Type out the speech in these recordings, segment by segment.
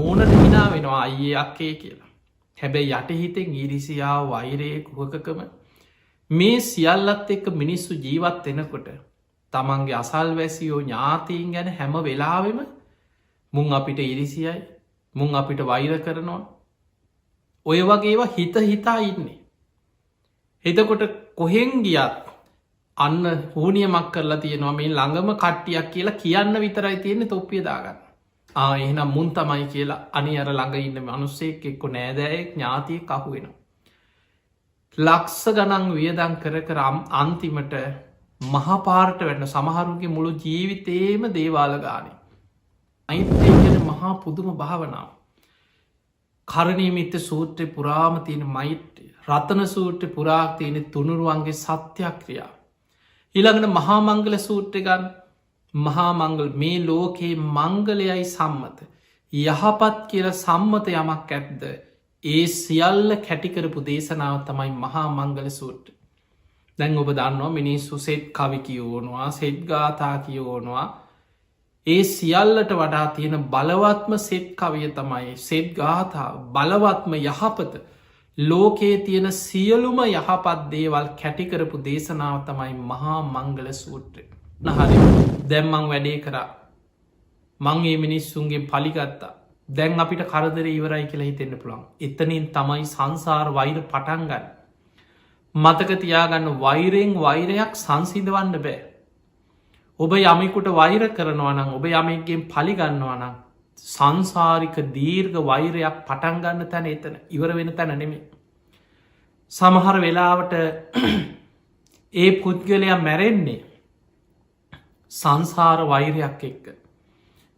මෝනට හිනා වෙනවා අයියේ අක්කේ කියලා. හැබැයි යටහිතෙන් ඊරිසියාව වෛරය කුහකකම මේ සියල්ලත් එක්ක මිනිස්සු ජීවත් එනකොට තමන්ගේ අසල් වැසියෝ ඥාතීන් ගැන හැම වෙලාවෙම මුං අපිට ඉරිසියයි මුං අපිට වෛර කරනවා ඔය වගේවා හිත හිතා ඉන්නේ. එතකොට කොහෙන් ගියත් අන්න හූනියමක් කරලා තියෙනවා මේ ළඟම කට්ටියක් කියලා කියන්න විතරයි තියෙන්නේ තොප්පිය දාගන්න. එහෙනම් මුන් තමයි කියලා අනි අර ළඟ ඉන්න මනුස්සෙක් එක්ක නෑදෑයෙක් ඥාතියෙක් අහුවෙනවා. ලක්ෂ ගණන් වියදං කර කර අන්තිමට මහපාරට වැටන සමහරුගේ මුළු ජීවිතේම දේවාල ගානේ. අයිතේ ගැන මහා පුදුම භාවනාව. කරණීමිත්ත සූත්‍රය පුරාම තියෙන මෛත්‍රය රතන සූත්‍රය පුරා තියෙන තුනුරුවන්ගේ සත්‍යක්‍රියා. ඊළඟට මහා මංගල සූත්‍රය ගන්න මහා මංගල් මේ ලෝකයේ මංගලයයි සම්මත යහපත් කියල සම්මත යමක් ඇත්ද ඒ සියල්ල කැටිකරපු දේශනාව තමයි මහා මංගල සූට්‍ර. දැන් ඔබ දන්නවා මිනිස්සු සෙත් කවි කියෝනවා සෙත් ගාථා කියෝනවා ඒ සියල්ලට වඩා තියෙන බලවත්ම සෙත් කවිය තමයි සෙත් ගාථා බලවත්ම යහපත ලෝකයේ තියෙන සියලුම යහපත් දේවල් කැටිකරපු දේශනාව තමයි මහා මංගල සූත්‍රය. හරි දැම්මං වැඩේ කරා මංගේ මිනිස්සුන්ගේ පලිගත්තා දැන් අපිට කරදර ඉවරයි කියලා හිතෙන්න්න පුළන් එතනින් තමයි සංසාර වෛර පටන්ගන්න. මතක තියාගන්න වෛරයෙන් වෛරයක් සංසිදවන්න බෑ. ඔබ යමෙකුට වෛර කරනවනම් ඔබ යමෙක්ගෙන් පලිගන්නවනම් සංසාරික දීර්ඝ වෛරයක් පටන්ගන්න තැන එතන ඉවර වෙන තැන නෙමේ. සමහර වෙලාවට ඒ පුද්ගලයා මැරෙන්නේ සංසාර වෛරයක් එක්ක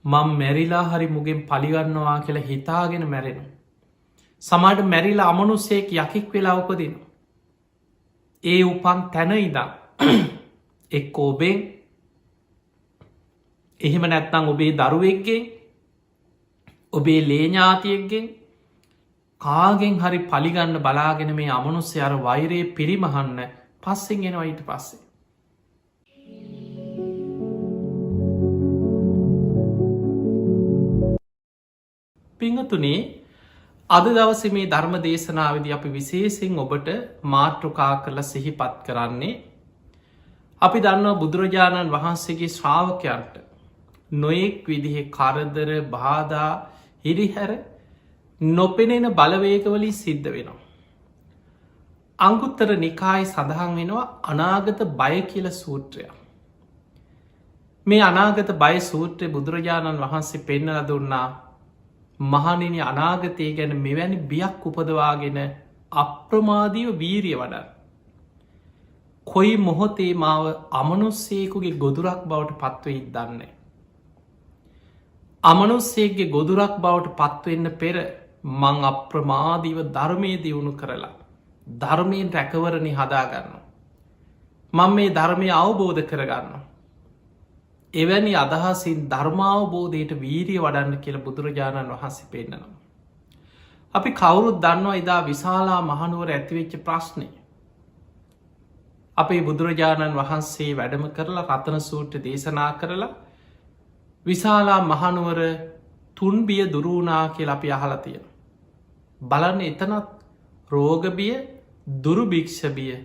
මං මැරිලා හරි මුගෙන් පලිගන්නවා කියලා හිතාගෙන මැරෙන. සමට මැරිලා අමනුස්සේක යකික් වෙලා උපදින. ඒ උපන් තැන ඉදා එක් ඔබෙන් එහෙම නැත්නං ඔබේ දරුවෙක්ගෙන් ඔබේ ලේඥාතියෙක්ගෙන් කාගෙන් හරි පලිගන්න බලාගෙන මේ අමනුස්්‍ය අර වෛරයේ පිරිමහන්න පස්සෙන් ගෙනවා ඊට පස්සේ. පිංහතුනේ අද දවස මේ ධර්ම දේශනාවද අපි විශේසිෙන් ඔබට මාතෘකා කරලා සිහිපත් කරන්නේ අපි දන්නවා බුදුරජාණන් වහන්සේගේ ශ්‍රාවකයන්ට නොයෙක් විදිහෙ කරදර බාධා හිරිහැර නොපෙනෙන බලවේගවලින් සිද්ධ වෙනවා. අංගුත්තර නිකායි සඳහන් වෙනවා අනාගත බය කියල සූත්‍රය. මේ අනාගත බය සූත්‍රය බුදුරජාණන් වහන්සේ පෙන්නල දුන්නා මහනිනි අනාගතය ගැන මෙවැනි බියක් උපදවාගෙන අප්‍රමාදීව වීරිය වඩ. කොයි මොහොතේ මාව අමනුස්සේකුගේ ගොදුරක් බවට පත්ව ඉදන්නේ. අමනුස්සේගේ ගොදුරක් බවට පත්වවෙන්න පෙර මං අප්‍රමාදීව ධර්මය දියුණු කරලා ධර්මයෙන් රැකවරණි හදාගන්න. මං මේ ධර්මය අවබෝධ කරගන්න. එවැනි අදහසින් ධර්මාවබෝධයට වීරිය වඩන්න කියල බුදුරජාණන් වහන්සේ පෙන්න්නනවා. අපි කවුරුත් දන්නවා එදා විශාලා මහනුවර ඇතිවෙච්ච ප්‍රශ්නය. අපේ බුදුරජාණන් වහන්සේ වැඩම කරලා රතන සූට්‍ර දේශනා කරලා විශාලා මහනුවර තුන්බිය දුරුණා කියල අපි අහලා තියෙන. බලන්න එතනත් රෝගබිය දුරුභික්ෂබිය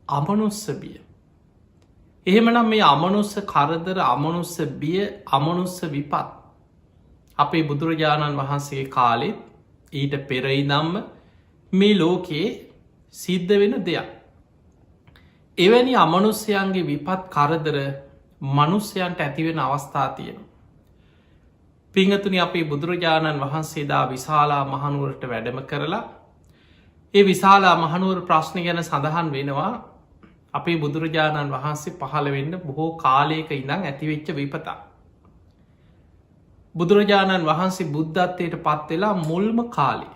අමනුස්සබිය. එහෙමනම් මේ අමනුස්ස කරදර අමනුස්ස බිය අමනුස්ස විපත් අපේ බුදුරජාණන් වහන්සේ කාලෙත් ඊට පෙරයිදම්ම මේ ලෝකයේ සිද්ධ වෙන දෙයක්. එවැනි අමනුස්්‍යයන්ගේ විපත් කරදර මනුස්්‍යයන්ට ඇතිවෙන අවස්ථා තියෙනවා. පිංහතුනි අපේ බුදුරජාණන් වහන්සේදා විශාලා මහනුවරට වැඩම කරලා ඒ විශාලා මහනුවර ප්‍රශ්නය ගැන සඳහන් වෙනවා අපේ බුදුරජාණන් වහන්සේ පහළ වෙන්න බොහෝ කාලයක ඉඳං ඇතිවෙච්ච විපතා. බුදුරජාණන් වහන්සේ බුද්ධත්වයට පත්වෙලා මුල්ම කාලය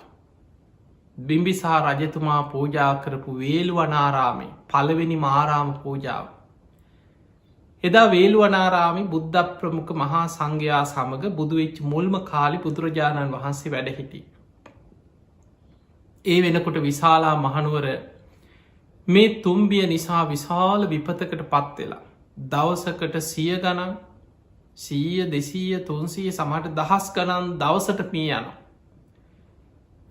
බිම්බිසා රජතුමා පූජා කරපු වේළුවනාරාමේ පළවෙනි මාරාම පූජාව. එදා වේළුවනාරාමි බුද්ධ ප්‍රමුඛ මහා සංඝයා සමඟ බුදුවෙච් මුල්ම කාලි බුදුරජාණන් වහන්සේ වැඩහිටි. ඒ වෙනකොට විශාලා මහනුවර මේ තුම්බිය නිසා විශාල විපතකට පත්වෙලා. දවසකට 100 ගණන් 100 200 300 සමහට දහස් ගණන් දවසට පිය යන.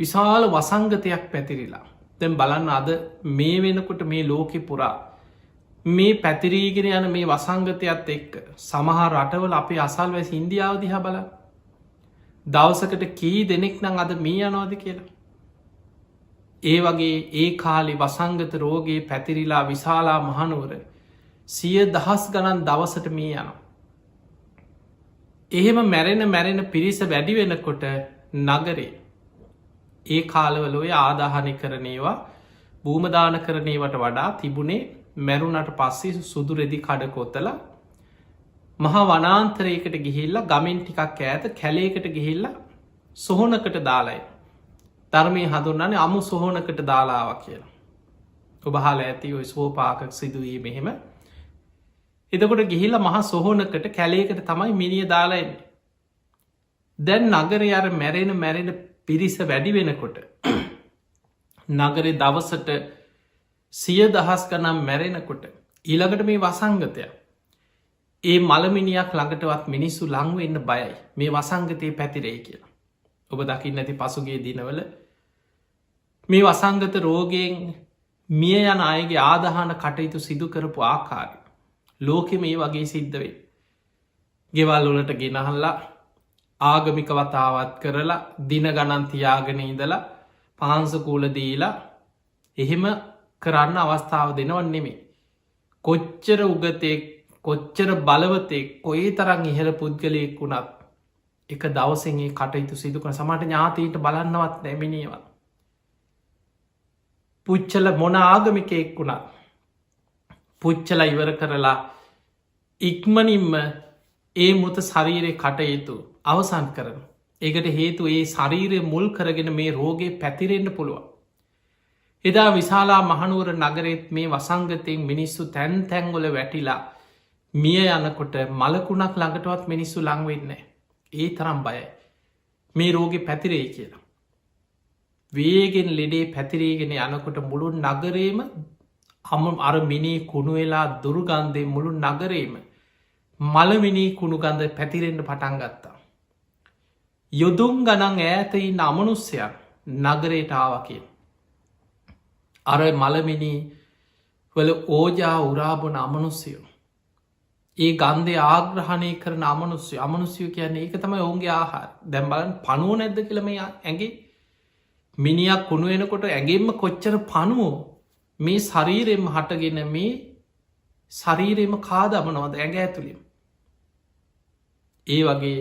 විශාල වසංගතයක් පැතිරිලා. දැන් බලන්න අද මේ වෙනකොට මේ ලෝකෙ පුරා මේ පැතිරීගෙන යන මේ වසංගතයත් එක්ක සමහා රටවල අපේ අසල්වැසි ඉන්දියාව දිහා බලන්න. දවසකට කී දෙනෙක් නම් අද මේ යනවාද කියලා. ඒ වගේ ඒ කාලෙ වසංගත රෝගයේ පැතිරිලා විශාලා මහනුවර 100,000 ගණන් දවසට මේ යනවා. එහෙම මැරෙන පිරිස වැඩි වෙනකොට නගරේ ඒ කාලවල ඔය ආදාහනය කරනේවා භූමදාන කරනේවට වඩා තිබුණේ මැරුණට පස්සේ සුදු රෙදි කඩ කොත්තලා මහා වනාන්තරයකට ගිහිල්ලා ගමෙන් ටිකක් ඈත කැලේකට ගිහිල්ලා සොහොනකට දාලයි. ධර්මය හඳුන්නන්නේ අමු සොහොනකට දාලාව කියලා. ඔබහල ඇති ඔය සෝපාකක් සිදුවී මෙහෙම. එතකොට ගිහිල්ලා මහා සොහොනකට කැලේකට තමයි මිනිිය දාලාන්නේ. දැන් නගරය අර මැරෙන පිරිස වැඩි වෙනකොට නගරේ දවසට 100,000 ගනම් මැරෙනකොට ඊළඟට මේ වසංගතය ඒ මළමිනියක් ළඟටවත් මිනිස්සු ලංවෙන්න බයයි මේ වසංගතය පැතිරේ කියලා. ඔබ දකින්න ඇති පසුගේ දිනවල මේ වසංගත රෝගයෙන් මිය යන අයගේ ආදාහන කටයුතු සිදු කරපු ආකාරය ලෝකෙ මේ වගේ සිද්ධවේ. ගෙවල් වලට ගෙනහල්ලා ආගමික වතාවත් කරලා දින ගණන් තියාගෙන ඉඳලා පාන්සකූල දීලා එහෙම කරන්න අවස්ථාව දෙනවන් නෙමේ. කොච්චර උගතෙක් කොච්චර බලවතෙක් කොයි තරන් ඉහළ පුද්ගලයෙක් වුණත් එක දවසගේ කටයුතු සිදුකන සමට ඥාතීට බලන්නවත් නැමිනිවා. පුච්චල මොන ආගමිකයෙක් වුණත් පුච්චල ඉවර කරලා ඉක්මනින්ම ඒ මුත ශරීරය කටයුතු අවසන් කරන. ඒකට හේතු ඒ ශරීරය මුල් කරගෙන මේ රෝගේ පැතිරෙන්න්න පුළුවන්. එදා විශාලා මහනුවර නගරෙත් මේ වසංගතයෙන් මිනිස්සු තැන් තැන්ගොල වැටිලා මිය යනකොට මලකුණක් ළඟටවත් මිනිස්සු ලංවෙන්න. ඒ තරම් බයයි මේ රෝගෙ පැතිරේ කියලා. වේගෙන් ලෙඩේ පැතිරේගෙන යනකොට මුළු නගරේම අර මිනී කුණු වෙලා දුරුගන්දේ මුළු නගරේම මළමිනී කුණු ගඳ පැතිරෙන්ට පටන් ගත්තා. යොදුම් ගනන් ඈතයින්න අමනුස්්‍යයක් නගරයට ආව කිය. අර මළමිනී වල ඕජා උරාබොන අමනුස්්‍යයෝ. ඒ ගන්දේ ආග්‍රහණය කරන අමනුස්්‍යයෝ කියන්නේ ඒක තමයි ඔවුන්ගේ ආහාර. දැම්බලන් පනුව නැද්ද කියලම ඇගේ මිනිියක් කුණු වෙනකොට ඇගේම කොච්චර පනුවෝ මේ ශරීරෙම හටගෙන මේ ශරීරෙම කාදමනවද ඇඟ ඇතුළින්. ඒ වගේ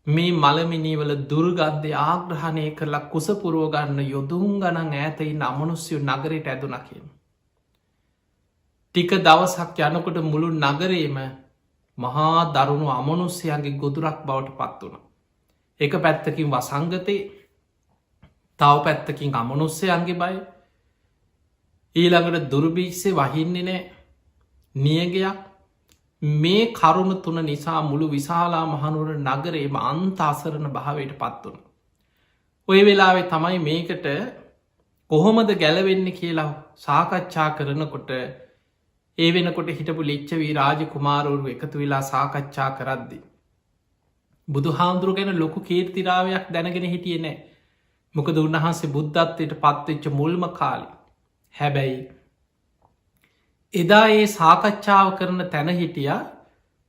මේ මළමිනීවල දුර්ගන්ධය ආග්‍රහණය කරලා කුසපුරුවගන්න යොදුම් ගණන් ඇතයින්න අමනුස්්‍යයෝ නගරයට ඇදුන කියන. ටික දවසක් යනකොට මුළු නගරේම මහා දරුණු අමනුස්්‍යයන්ගේ ගොදුරක් බවට පත් වුණ. එක පැත්තකින් වසංගතේ තව පැත්තකින් අමනුස්්‍යයන්ගේ බයි ඊළඟට දුර්භීක්ෂේ වහින්නේ නෑ නියගයක් මේ කරුණු තුන නිසා මුළු විශාලා මහනුවර නගරේම අන්තාසරණ භාවයට පත් වුණ. ඔය වෙලාවෙ තමයි මේකට කොහොමද ගැලවෙන්න කියලා සාකච්ඡා කරනකොට ඒ වෙනකොට හිටපු ලිච්චවී රාජ කුමාරවරු එකතු වෙලා සාකච්ඡා කරද්දි. බුදු හාමුදුරු ගැන ලොකු කීර්තිරාවයක් දැනගෙන හිටිය නෑ. මොකද උන්වහන්සේ බුද්ධත්වයට පත්වෙච්ච මුල්ම කාලි. හැබැයි එදා ඒ සාකච්ඡාව කරන තැන හිටිය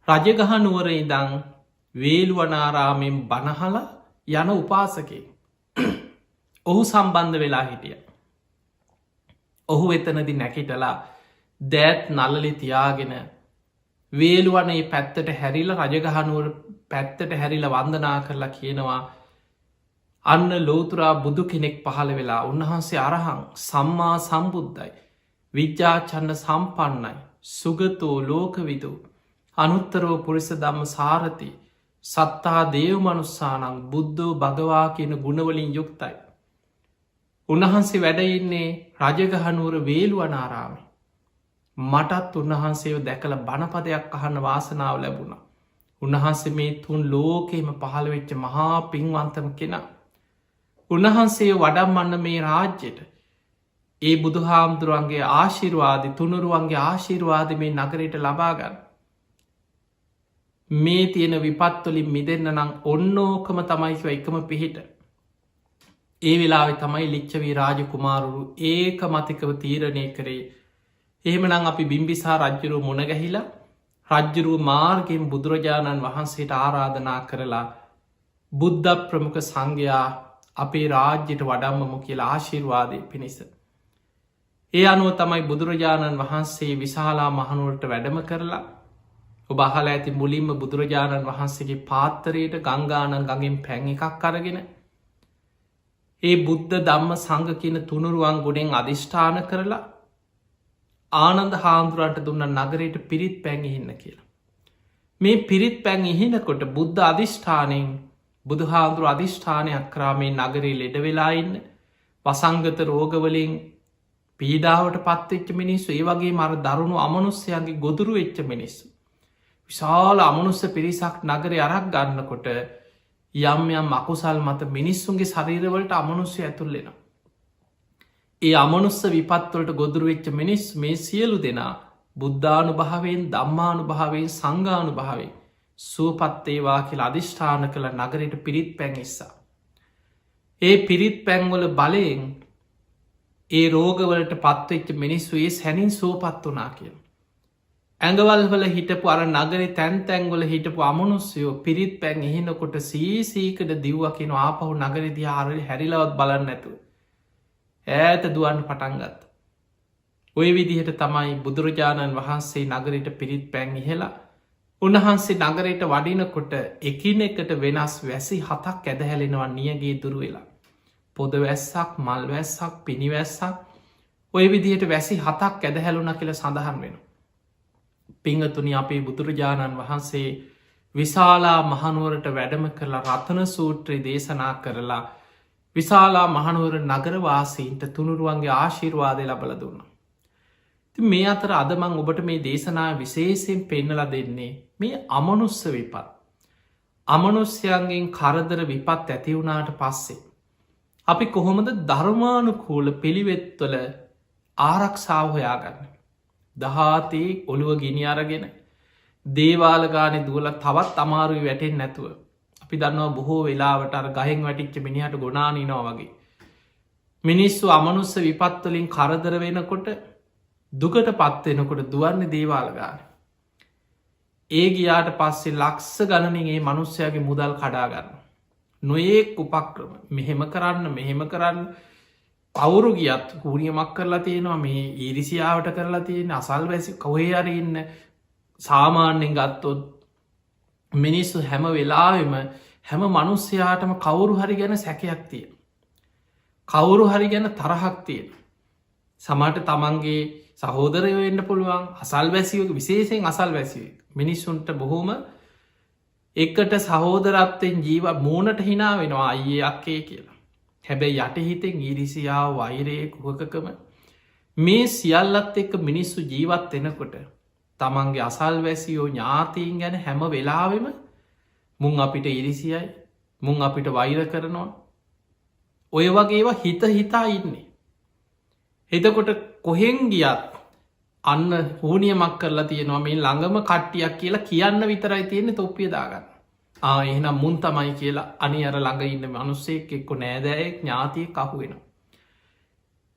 රජගහනුවර ඉදං වේළුවනාරාමෙන් බණහල යන උපාසකේ. ඔහු සම්බන්ධ වෙලා හිටිය. ඔහු එතනදි නැකිටලා දෑත් නලලි තියාගෙන වේළුවනේ පැත්තට හැරිල රජගහනුවර පැත්තට හැරිල වන්දනා කරලා කියනවා අන්න ලෝතුරා බුදු කෙනෙක් පහළ වෙලා උන්වහන්සේ අරහං සම්මා සම්බුද්ධයි විද්‍යාචන්න සම්පන්නයි සුගතෝ ලෝකවිදු අනුත්තරෝ පුරිස දම්ම සාරති සත්තා දේවමනුස්සානං බුද්ධෝ භගවා කියන ගුණවලින් යුක්තයි. උන්වහන්සේ වැඩඉන්නේ රජගහනුවර වේළුවනාරාමි. මටත් උන්වහන්සේව දැකළ බණපදයක් අහන්න වාසනාව ලැබුණ. උන්වහන්සේ මේ තුන් ලෝකෙම පහළ වෙච්ච මහා පින්වන්තම කෙනා. උන්වහන්සේ වඩම්මන්න මේ රාජ්‍යයට ඒ බුදු හාමුදුරුවන්ගේ ආශිර්වාද තුනුරුවන්ගේ ආශිර්වාද මේ නගරයට ලබාගන්න. මේ තියෙන විපත්වලින් මිදන්න නම් ඔන්නෝකම තමයිව එකම පිහිට. ඒ වෙලාවෙ තමයි ලිච්ඡවී රාජකුමාරවරු ඒක මතිකව තීරණය කරේ. එහෙමනම් අපි බිම්බිසා රජ්ජුරුව මුණගැහිලා රජ්ජුරුව මාර්ගයෙන් බුදුරජාණන් වහන්සේට ආරාධනා කරලා බුද්ධ ප්‍රමුඛ සංඝයා අපේ රාජ්‍යයට වඩම්මමු කියලා ආශිර්වාදය පිණිස. ඒ අනුව තමයි බුදුරජාණන් වහන්සේ විශාලා මහනුවරට වැඩම කරලා ඔබ අහලා ඇති මුලින්ම බුදුරජාණන් වහන්සේගේ පාත්තරයට ගංගානන් ගඟෙන් පැන් එකක් අරගෙන ඒ බුද්ධ ධම්ම සංඝ කියන තුනුරුවන් ගුණෙන් අධිෂ්ඨාන කරලා ආනන්ද හාමුදුරන්ට දුන්න නගරයට පිරිත් පැන් ඉහින්න කියලා. මේ පිරිත් පැන් ඉහිනකොට බුද්ධ අධිෂ්ඨානයෙන් බුදු හාමුදුරු අධිෂ්ඨානයක් කරා මේ නගරේ ලෙඩ වෙලා ඉන්න වසංගත රෝගවලින් පීඩාවට පත්වෙච්ච මිනිස්සු ඒ වගේ මර දරුණු අමනුස්්‍යයන්ගේ ගොදුරු වෙච්ච මිනිස්සු. විශාල අමනුස්ස පිරිසක් නගරය අරක් ගන්නකොට යම් යම් අකුසල් මත මිනිස්සුන්ගේ ශරීරවලට අමනුස්්‍ය ඇතුල්ලෙනවා. ඒ අමනුස්ස විපත්වලට ගොදුරු වෙච්ච මිනිස් මේ සියලු දෙනා බුද්ධානු භාවයෙන් දම්මානු භාවයෙන් සංගානු භාවෙන් සුවපත්තේවා කියලා අධිෂ්ඨාන කළ නගරයට පිරිත් පැන් ඉස්සා. ඒ පිරිත් පැන්වල බලයෙන් ඒ රෝගවලට පත්වෙච්ච මිනිස්සු ඒ සැනින් සුවපත් වනා කියල. ඇඟවල්වල හිටපු අර නගරි තැන් තැන්ගොල හිටපු අමනුස්යෝ පිරිත් පැන් එහෙනකොට සීසීකට දිව්වකින ආපහු නගරදි ආරල හැරිලවත් බලන්න නැතුව. ඈත දුවන්න පටන්ගත්. ඔය විදිහට තමයි බුදුරජාණන් වහන්සේ නගරයට පිරිත් පැන් ඉහෙලා උන්වහන්සේ නගරයට වඩිනකොට එකිනෙකට වෙනස් වැසි 7ක් ඇදහැලෙනවා නියගේ දුරු වෙලා. පොද වැස්සක් මල් වැස්සක් පිණිවැස්සක් ඔය විදිහට වැසි 7ක් ඇදහැලුන කියල සඳහන් වෙන. පිංහතුනි අපේ බුදුරජාණන් වහන්සේ විශාලා මහනුවරට වැඩම කරලා රතන සූත්‍රය දේශනා කරලා විශාලා මහනුවර නගරවාසීන්ට තුනුරුවන්ගේ ආශිර්වාදය ලබල දුන්න. මේ අතර අදමං ඔබට මේ දේශනා විශේෂයෙන් පෙන්නල දෙන්නේ මේ අමනුස්ස විපත්. අමනුස්්‍යයන්ගෙන් කරදර විපත් ඇතිවුණාට පස්සේ. අපි කොහොමද ධර්මානුකූල පිළිවෙත්වල ආරක්ෂාව හොයාගන්න. දහතේ ඔළුව ගිනි අරගෙන දේවාලගානෙ දුවල තවත් අමාරුයි වැටෙන් නැතුව. අපි දන්නවා බොහෝ වෙලාවට අර ගහෙන් වැටිච්ච මිනිහට ගොනානිනවා වගේ. මිනිස්සු අමනුස්ස විපත්වලින් කරදර වෙනකොට දුකට පත්වෙනකොට දුවන්න දේවාලගාන. ඒ ගියාට පස්සේ ලක්ස ගණනින් ඒ මනුස්්‍යයාගේ මුදල් කඩාගන්න. නොඒක් උපක්‍රම මෙහෙම කරන්න පවුරු ගියත් කූනියමක් කරලා තියෙනවා මේ ඊරිසියාවට කරලා තියෙන අසල් වැසි කොහේර ඉන්න සාමාන්‍යෙන් ගත්තොත් මිනිස්සු හැම වෙලාවෙම හැම මනුස්්‍යයාටම කවුරු හරි ගැන සැකයක් තියෙන. කවුරු හරි ගැන තරහක් තියෙන. සමට තමන්ගේ සහෝදරය වෙන්න පුළුවන් අසල් වැසියක විශේෂයෙන් අසල් වැසිය මිනිස්සුන්ට බොහෝම එකට සහෝදරත්තෙන් ජීව මූනට හිනා වෙනවා අයේ අක්කේ කියලා. හැබැයි යටහිතෙන් ඉරිසියාව වෛරය කුහකකම මේ සියල්ලත් එක්ක මිනිස්සු ජීවත් එනකොට තමන්ගේ අසල් වැසියෝ ඥාතීන් ගැන හැම වෙලාවෙම මුං අපිට ඉරිසියයි මුං අපිට වෛර කරනවා ඔය වගේවා හිත හිතා ඉන්නේ. එතකොට කොහෙන් ගියත් අන්න හෝනියමක් කරලා තියෙනවා මේ ළඟම කට්ටියක් කියලා කියන්න විතරයි තියෙන්නේ තොප්පිය දාගන්න. එහෙනම් මුන් තමයි කියලා අනි අර ළඟ ඉන්න මනුස්සෙක් එක්කො නෑදෑයෙක් ඥාතිය කහු වෙන.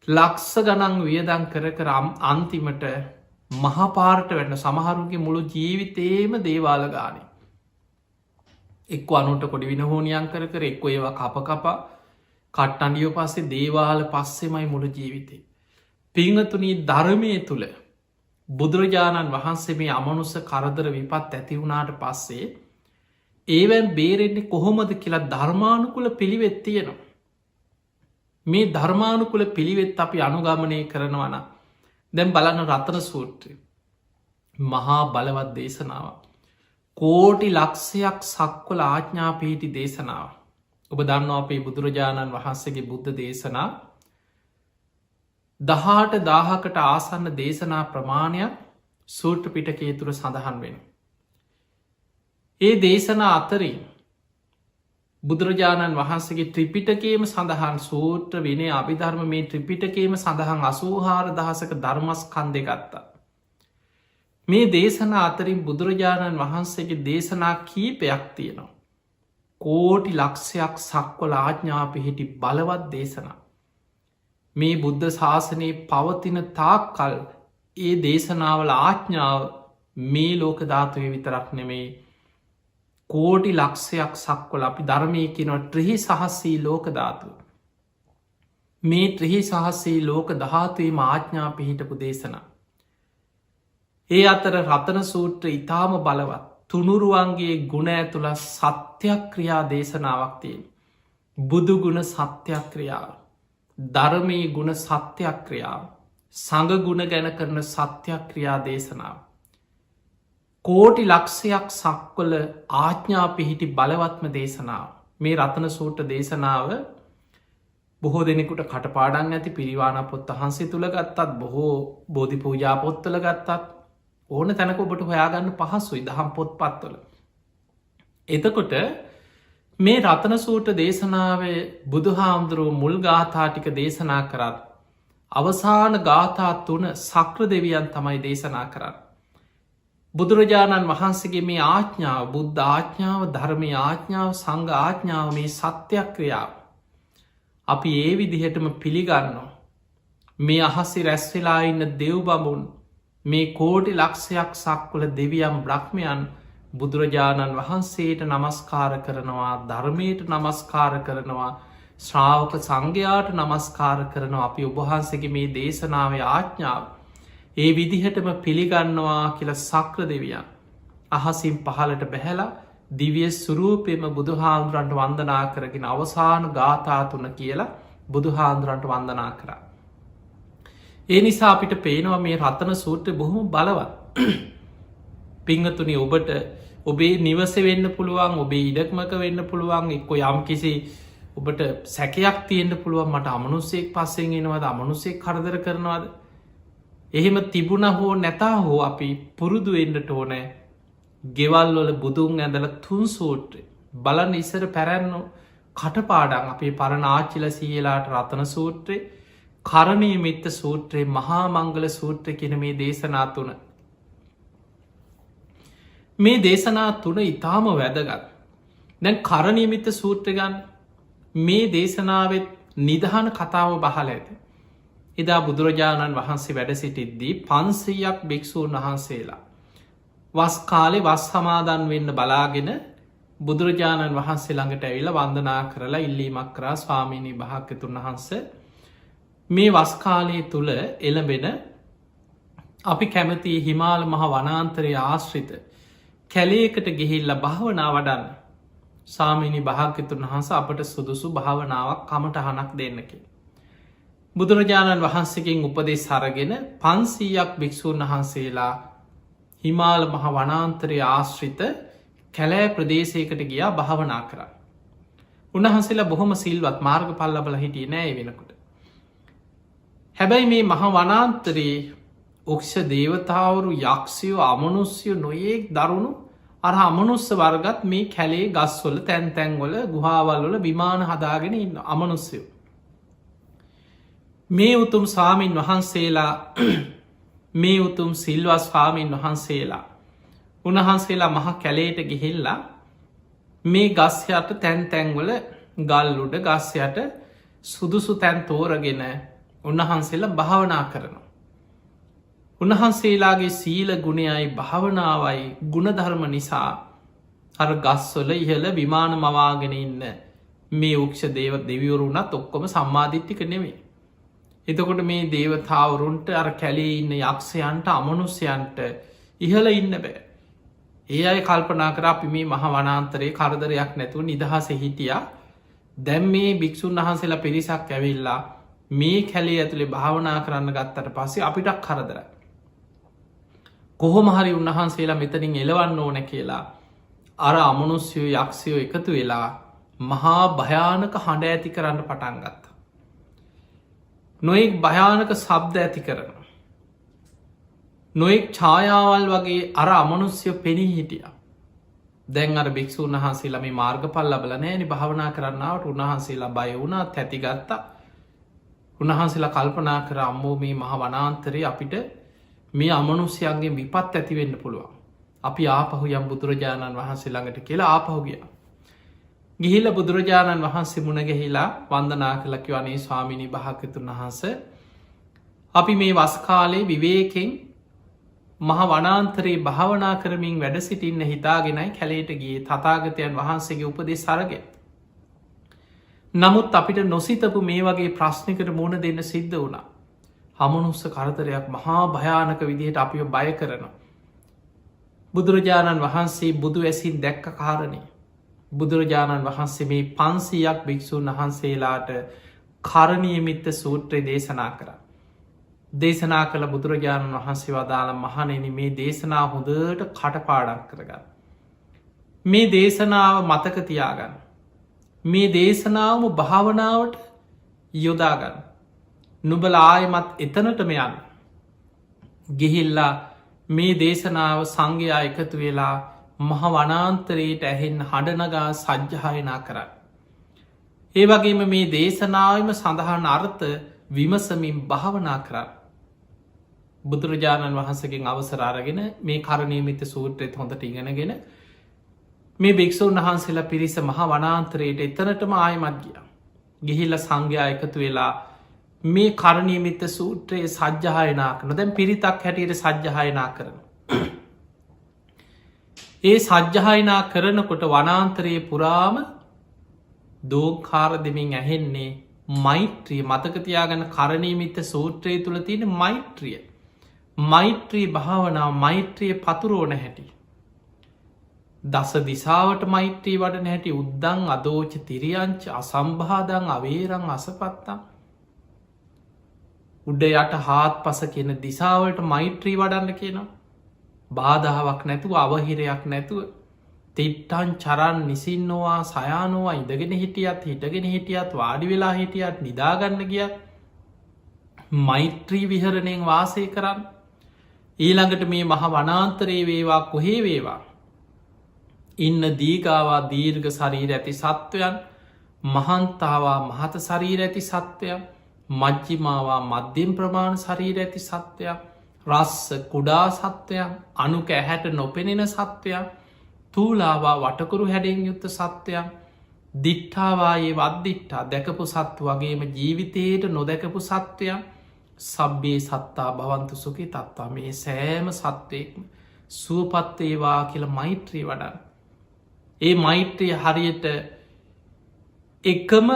ලක්ස ගනන් වියදන් කර අන්තිමට මහපාරට වැන්න සමහරුගේ මුළු ජීවිතේම දේවාල ගාන. එක් අනුට කොඩි වින හෝනියන් කර එක්කො ඒවා කපකපා කට්ටන්ඩියෝ පස්සේ දේවාල පස්සෙමයි මුළු ජීවිතේ. පිංහතුනී ධර්මය තුළ බුදුරජාණන් වහන්සේ මේ අමනුස්ස කරදර විපත් ඇති වුණාට පස්සේ ඒවැන් බේරෙන්නේ කොහොමද කියලා ධර්මානුකුල පිළිවෙත් තියෙනවා. මේ ධර්මානුකුල පිළිවෙත් අපි අනුගමනය කරනවන දැම් බලන්න රතන සූත්‍රය මහා බලවත් දේශනාව. කෝටි ලක්ෂයක් සක්වල ආඥාපීටි දේශනාව. ඔබ දන්නවා අපේ බුදුරජාණන් වහන්සේගේ බුද්ධ දේශනා 18,000කට ආසන්න දේශනා ප්‍රමාණයක් සූට්‍ර පිටකේ තුර සඳහන් වෙන. ඒ දේශනා අතරින් බුදුරජාණන් වහන්සේගේ ත්‍රිපිටකේම සඳහන් සූත්‍ර විනය අභිධර්ම මේ ත්‍රිපිටකේම සඳහන් 84,000ක ධර්මස්කන්ධය ගත්තා. මේ දේශනා අතරින් බුදුරජාණන් වහන්සේගේ දේශනා කීපයක් තියෙනවා. කෝටි ලක්ෂයක් සක්වල ආඥා පිහිටි බලවත් දේශනා. මේ බුද්ධ ශාසනයේ පවතින තාක්කල් ඒ දේශනාවල ආඥාව මේ ලෝක ධාතුවේ විතරක් නෙමෙයි කෝටි ලක්ෂයක් සක්වල අපි ධර්මය කියනව ත්‍රිහි සහස්සී ලෝක ධාතුව. මේ ත්‍රිහි සහස්සී ලෝක ධාතුවේම ආඥා පිහිටපු දේශනා. ඒ අතර රතන සූත්‍ර ඉතාම බලවත් තුනුරුවන්ගේ ගුණ ඇතුළ සත්‍යක්‍රියා දේශනාවක් තියෙන. බුදුගුණ සත්‍යක්‍රියාව. ධර්මී ගුණ සත්‍යක්‍රියාව. සඟගුණ ගැන කරන සත්‍යක්‍රියා දේශනාව. කෝටි ලක්ෂයක් සක්වල ආඥා පිහිටි බලවත්ම දේශනාව. මේ රතන සූට්‍ර දේශනාව බොහෝ දෙනෙකුට කටපාඩන් ඇති පිරිවාන පොත් වහන්සේ තුළ ගත්තත් බොහෝ බෝධි පූජා පොත්තල ගත්තත් ඕන තැනක ඔබට හොයාගන්න පහසුයි දහම් පොත් පත්වල. එතකොට මේ රතන සූට්‍ර දේශනාවේ බුදුහාමුදුරුව මුල් ගාථාටික දේශනා කරත් අවසාන ගාථා 3 සක්‍ර දෙවියන් තමයි දේශනා කරන්න. බුදුරජාණන් වහන්සේගේ මේ ආඥාව බුද්ධ ආඥාව ධර්මය ආඥාව සංඝ ආඥාව මේ සත්‍යක්‍රියාව. අපි ඒ විදිහටම පිළිගන්නවා. මේ අහසි රැස්වෙලා ඉන්න දෙව් බඹුන් මේ කෝටි ලක්ෂයක් සක්වල දෙවියම් බ්‍රහ්මයන් බුදුරජාණන් වහන්සේට නමස්කාර කරනවා ධර්මයට නමස්කාර කරනවා ශ්‍රාවක සංඝයාට නමස්කාර කරනවා අපි ඔබහන්සගේ මේ දේශනාවේ ආඥාව ඒ විදිහටම පිළිගන්නවා කියල සක්‍ර දෙවියන් අහසින් පහලට බැහැලා දිවිය සුරූපයම බුදුහාන්දුරන්ට වන්දනා කරගෙන අවසාන ගාථා 3 කියලා බුදුහාන්දුරන්ට වන්දනා කරා. ඒ නිසා අපිට පේනවා මේ රතන සූත්‍රය බොහොම බලවත්. පිංහතුනි ඔබට ඔබේ නිවස වෙන්න පුළුවන් ඔබේ ඉඩක්මක වෙන්න පුළුවන් එක්කො යම් කිසි ඔබට සැකයක් තියෙන්න්න පුළුවන් මට අමනුස්සෙක් පස්සෙන් එනවාද අමනුස්සෙක් කරදර කරනවාද එහෙම තිබුණ හෝ නැතා හෝ අපි පුරුදු වෙන්නට ඕනෑ ගෙවල්වල බුදුන් ඇඳල 3 සූත්‍රය බලන්න ඉස්සර පැරැන්නු කටපාඩන් අපේ පරණ ආච්චිල සීලාට රතන සූත්‍රය කරණී මිත්ත සූත්‍රයේ මහා මංගල සූත්‍ර කියන මේ දේශනා 3 මේ දේශනා 3 ඉතාම වැදගත්. දැන් කරණී මිත්ත සූත්‍රය ගන්න මේ දේශනාවත් නිධාන කතාව බහල ඇති. එදා බුදුරජාණන් වහන්සේ වැඩ සිටිද්දී 500ක් භික්‍ෂූන් වහන්සේලා වස් කාලේ වස් සමාදන් වෙන්න බලාගෙන බුදුරජාණන් වහන්සේ ළඟට ඇවිල්ලා වන්දනා කරලා ඉල්ලීමක් කරා ස්වාමීනී භාග්‍යතුන් වහන්සේ මේ වස් කාලය තුල එළඹෙන අපි කැමති හිමාල මහ වනාන්තරයේ ආශ්‍රිත කැලේකට ගිහිල්ලා භාවනා වඩන්න ස්වාමීනී භාග්‍යතුන් වහන්සේ අපට සුදුසු භාවනාවක් කමටහනක් දෙන්න කියලා. බුදුරජාණන් වහන්සේගෙන් උපදෙස් අරගෙන 500ක් භික්ෂූන් වහන්සේලා හිමාල මහ වනාන්තරයේ ආශ්‍රිත කැලෑ ප්‍රදේශයකට ගියා භාවනා කරා. උන්වහන්සේලා බොහොම සිල්වත් මාර්ගඵල ලබලා හිටියේ නෑ ඒ වෙනකොට. හැබැයි මේ මහ වනාන්තරයේ ඔක්ෂ දේවතාවරු යක්ෂයෝ අමනුස්්‍යයෝ නොයෙක් දරුණු අර අමනුස්ස වර්ගත් මේ කැලේ ගස්වල තැන් තැන්වල ගුහාවල්වල විමාන හදාගෙන ඉන්න අමනුස්්‍යයෝ. මේ උතුම් ස්වාමීන් වහන්සේලා මේ උතුම් සිල්වා ස්වාමීන් වහන්සේලා උන්වහන්සේලා මහ කැලේට ගිහිල්ලා මේ ගස්යට තැන් තැන්වල ගල්ලුඩ ගස්යට සුදුසු තැන් තෝරගෙන උන්වහන්සේලා භාවනා කරනවා. උන්වහන්සේලාගේ සීල ගුණයයි භාවනාවයි ගුණධර්ම නිසා අර ගස්වල ඉහළ විමාන මවාගෙන ඉන්න මේ උක්ෂ දෙවිවරුණත් ඔක්කොම සම්මාධිට්ටික නෙවේ. එතකොට මේ දේවතාවරුන්ට අර කැලේ ඉන්න යක්ෂයන්ට අමනුස්්‍යයන්ට ඉහල ඉන්න බෑ. ඒ අය කල්පනා කර අපි මේ මහ වනාන්තරයේ කරදරයක් නැතුව නිදහස හිටිය දැම් මේ භික්‍ෂූන් වහන්සේලා පිරිසක් ඇවිල්ලා මේ කැලේ ඇතුළේ භාවනා කරන්න ගත්තට පස්සේ අපිටක් කරදර. කොහොම හරි උන්වහන්සේලා මෙතනින් එලවන්න ඕන කියලා අර අමනුස්්‍යයෝ යක්ෂයෝ එකතු වෙලා මහා භයානක හඬ ඇති කරන්න පටන් ගත්ත. නොයෙක් භයානක සබ්ද ඇති කරන. නොයෙක් ඡායාවල් වගේ අර අමනුස්්‍යයෝ පෙනී හිටිය. දැන් අර භික්‍ෂූන් වහන්සේලා මේ මාර්ගඵල් ලබල නෑනි භාවනා කරන්නාවට උන්වහන්සේලා බය වුණා තැතිගත්තා. උන්වහන්සේලා කල්පනා කර අම්මෝ මේ මහ වනාන්තරයේ අපිට මේ අමනුස්්‍යයන්ගේ විපත් ඇතිවෙන්න පුළුවන්. අපි ආපහු යම් බුදුරජාණන් වහන්සේ ළඟට කියලා ආපහු ගියා. ගිහිල බුදුරජාණන් වහන්සේ මුණගැහිලා වන්දනා කළ කිවනේ ස්වාමිනී භාග්‍යතුන් වහන්ස අපි මේ වස්කාලේ විවේකෙන් මහ වනාන්තරයේ භාවනා කරමින් වැඩ සිටින්න හිතාගෙනයි කැලේට ගිය තථාගතයන් වහන්සේගේ උපදෙස් අරගෙන. නමුත් අපිට නොසිතපු මේ වගේ ප්‍රශ්නකට මුණ දෙන්න සිද්ධ වුණා. අමනුස්ස කරදරයක් මහා භයානක විදිහට අපිව බය කරනවා. බුදුරජාණන් වහන්සේ බුදු ඇසින් දැක්ක කාරණය. බුදුරජාණන් වහන්සේ මේ 500ක් භික්‍ෂූන් වහන්සේලාට කරණීයමිත්ත සූත්‍රය දේශනා කරා. දේශනා කළ බුදුරජාණන් වහන්සේ වදාළ මහණෙනි මේ දේශනා හොඳට කටපාඩම් කරගන්න. මේ දේශනාව මතක තියාගන්න. මේ දේශනාවම භාවනාවට යොදාගන්න. නුබල ආයමත් එතනටම යන්න. ගිහිල්ලා මේ දේශනාව සංඝයා එකතු වෙලා මහ වනාන්තරයට ඇහෙන් හඬනගා සජ්ජායනා කරන්න. ඒ වගේම මේ දේශනාවම සඳහන් අර්ථ විමසමින් භාවනා කරන්න. බුදුරජාණන් වහන්සකින් අවසර අරගෙන මේ කරණීයමිත සූත්‍රයත් හොඳට ඉගෙනගෙන මේ භික්‍ෂූන් වහන්සේලා පිරිස මහ වනාන්තරයට එතනටම ආයමත් ගිය. ගිහිල්ල සංඝයා එකතු වෙලා මේ කරණීයමිත සූත්‍රයේ සජ්ජායනා කරන දැන් පිරිතක් හැටියට සජ්ජායනා කරන. ඒ සජ්ජායනා කරනකොට වනාන්තරයේ පුරාම දෝකාර දෙමින් ඇහෙන්නේ මෛත්‍රිය මතකතියාගන්න කරණීයමිත සූත්‍රය තුළ තියෙන මෛත්‍රිය. මෛත්‍රී භාවනාව මෛත්‍රිය පතුරෝන හැටි. දස දිසාවට මෛත්‍රී වඩන හැටි උද්දං අදෝච තිරියංච අසම්බාධං අවේරං අසපත්තම්. උඩ යට හාත් පස කියන දිසාවට මෛත්‍රී වඩන්න කියනවා. බාධාවක් නැතුව අවහිරයක් නැතුව තිට්ටන් චරන් නිසින්නවා සයානවා ඉඳගෙන හිටියත් හිටගෙන හිටියත් වාඩි වෙලා හිටියත් නිදාගන්න ගියත් මෛත්‍රී විහරණයෙන් වාසය කරන්න. ඊළඟට මේ මහ වනාන්තරයේ වේවා කොහේ වේවා ඉන්න දීගාවා දීර්ඝ ශරීර ඇති සත්වයන් මහන්තාවා මහත ශරීර ඇති සත්වයන් මජ්ජිමාවා මධ්‍යම් ප්‍රමාණ ශරීර ඇති සත්වයක් රස්ස කුඩා සත්වයක් අනුක ඇහැට නොපෙනෙන සත්වයක් තූලාවා වටකුරු හැඩෙන් යුත්ත සත්වයක් දිට්ඨාවායේ වද්දිට්ටා දැකපු සත්තු වගේම ජීවිතයට නොදැකපු සත්වයක් සබ්බේ සත්තා භවන්තු සුකි තත්වා මේ සෑම සත්වයෙක්ම සුවපත්තේවා කියල මෛත්‍රී වඩන්. ඒ මෛත්‍රය හරියට එකම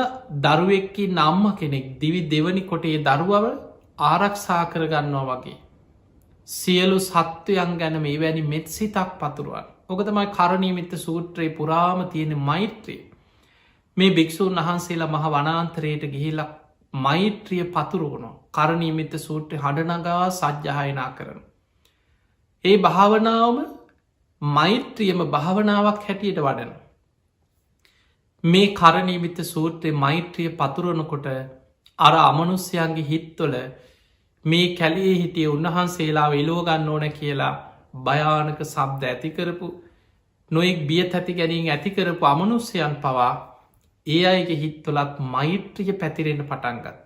දරුවෙක්කි නම්ම කෙනෙක් දිවි දෙවනි කොටේ දරුවව ආරක්ෂා කරගන්නවා වගේ. සියලු සත්වයන් ගැන මේ වැනි මෙත් සිතක් පතුරුවන්. ඔකතමයි කරණීයමිත සූත්‍රයේ පුරාම තියෙන මෛත්‍රී. මේ භික්‍ෂූන් වහන්සේලා මහ වනාන්තරයට ගිහිලක් මෛත්‍රිය පතුරුවනො කරණීයමිත සූත්‍රය හඬනගා සජ්ජායනා කරන. ඒ භාවනාවම මෛත්‍රියම භාවනාවක් හැටියට වඩන. මේ කරණීයමිත සූත්‍රයේ මෛත්‍රිය පතුරනකොට අර අමනුස්්‍යයන්ගේ හිත්වල මේ කැලේ හිටිය උන්වහන්සේලා වෙලෝගන්න ඕන කියලා භයානක සබ්ද ඇතිකරපු නොෙක් බිය ඇති ගැනින් ඇතිකරපු අමනුස්්‍යයන් පවා ඒ අයගේ හිත්තුලත් මෛත්‍රිය පැතිරෙන පටන්ගත්ත.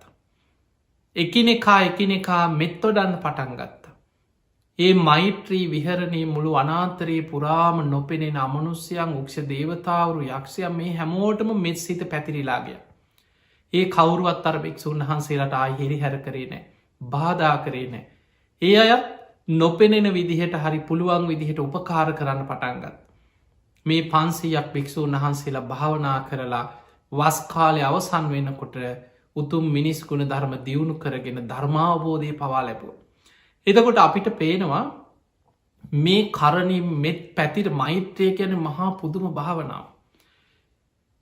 එකිනෙකා මෙත්තොඩන්න පටන්ගත්ත. ඒ මෛත්‍රී විහරණී මුළු අනාන්තරයේ පුරාම නොපෙනෙන අමනුස්්‍යයන් උක්ෂ දේවතාවරු යක්ෂය මේ හැමෝටම මෙත් සිත පැතිරිලාගිය. ඒ කවරුවත් අර භික්‍ෂූන් වහන්සේලට ආහිරි හැර කරේ නෑ බාධා කරේ නෑ. ඒ අයත් නොපෙනෙන විදිහට හරි පුළුවන් විදිහට උපකාර කරන්න පටන්ගත්. මේ 500ක් භික්‍ෂූන් වහන්සේලා භාවනා කරලා වස්කාලය අවසන් වෙනකොට උතුම් මිනිස් ගුණ ධර්ම දියුණු කරගෙන ධර්මාවබෝධය පවා ලැබුව. එතකොට අපිට පේනවා මේ කරණී මෙත් පැතිර මෛත්‍රය කියන මහා පුදුම භාවනාව.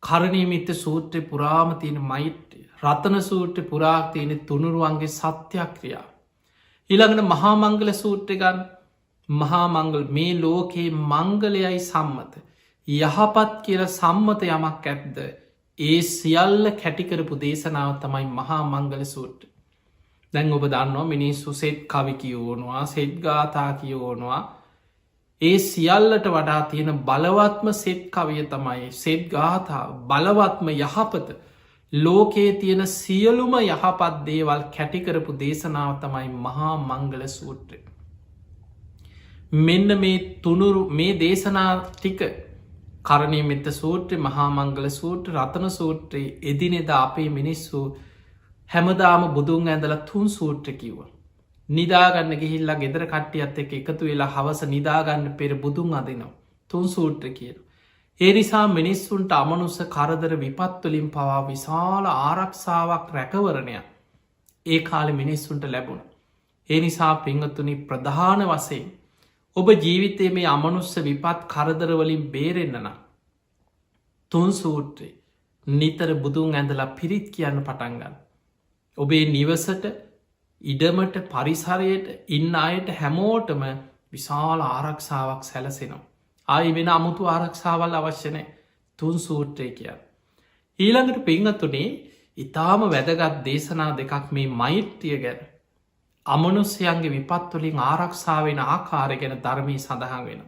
කරණීයමිත සූත්‍රය පුරාම තියෙන මෛත්‍රය රතන සූත්‍ර පුරා තියෙන තුනුරුවන්ගේ සත්‍යක්‍රියා. ඊළඟට මහා මංගල සූත්‍රගන් මහා මංගල් මේ ලෝකයේ මංගලයයි සම්මත යහපත් කියල සම්මත යමක් ඇත්ද ඒ සියල්ල කැටිකරපු දේශනාව තමයි මහා මංගල සූට්‍ර. දැන් ඔබ දන්නවා මිනිස්සු සෙත් කවි කියෝනවා සෙද්ගාතා කියෝනවා ඒ සියල්ලට වඩා තියෙන බලවත්ම සෙත් කවිය තමයි සෙද්ගාතා බලවත්ම යහපත ලෝකයේ තියෙන සියලුම යහපත් දේවල් කැටිකරපු දේශනාව තමයි මහා මංගල සූත්‍රය. මෙන්න මේ තුනුරු මේ දේශනා ටික කරණී මෙත්ත සූත්‍රය, මහා මංගල සූත්‍ර, රතන සූත්‍රයේ එදිනෙදා අපේ මිනිස්සු හැමදාම බුදුන් ඇඳල 3 සූත්‍ර කිව්ව. නිදාගන්න ගිහිල්ලා ගෙදර කට්ටියත් එක්ක එකතු වෙලා හවස නිදාගන්න පෙර බුදුන් අදිනවා 3 සූත්‍ර කියන. ඒ නිසා මිනිස්සුන්ට අමනුස්ස කරදර විපත්වලින් පවා විශාල ආරක්ෂාවක් රැකවරණයක් ඒ කාලෙ මිනිස්සුන්ට ලැබුණ. ඒ නිසා පිංහතුනි ප්‍රධාන වසයෙන් ඔබ ජීවිතය මේ අමනුස්ස විපත් කරදරවලින් බේරෙන්න්න නම් 3 සූත්‍රයේ නිතර බුදුන් ඇඳලා පිරිත් කියන්න පටන්ගන්න. ඔබේ නිවසට ඉඩමට පරිසරයට ඉන්න අයට හැමෝටම විශාල ආරක්ෂාවක් සැලසෙනවා. ආයි වෙන අමුතු ආරක්ෂාවල් අවශ්‍යනය 3 සූත්‍රය කියන්න. ඊළඟට පිංහතුනේ ඉතාම වැදගත් දේශනා දෙකක් මේ මෛත්‍රිය ගැන අමනුස්්‍යයන්ගේ විපත්වලින් ආරක්ෂාවෙන ආකාරය ගැන ධර්මී සඳහන් වෙන.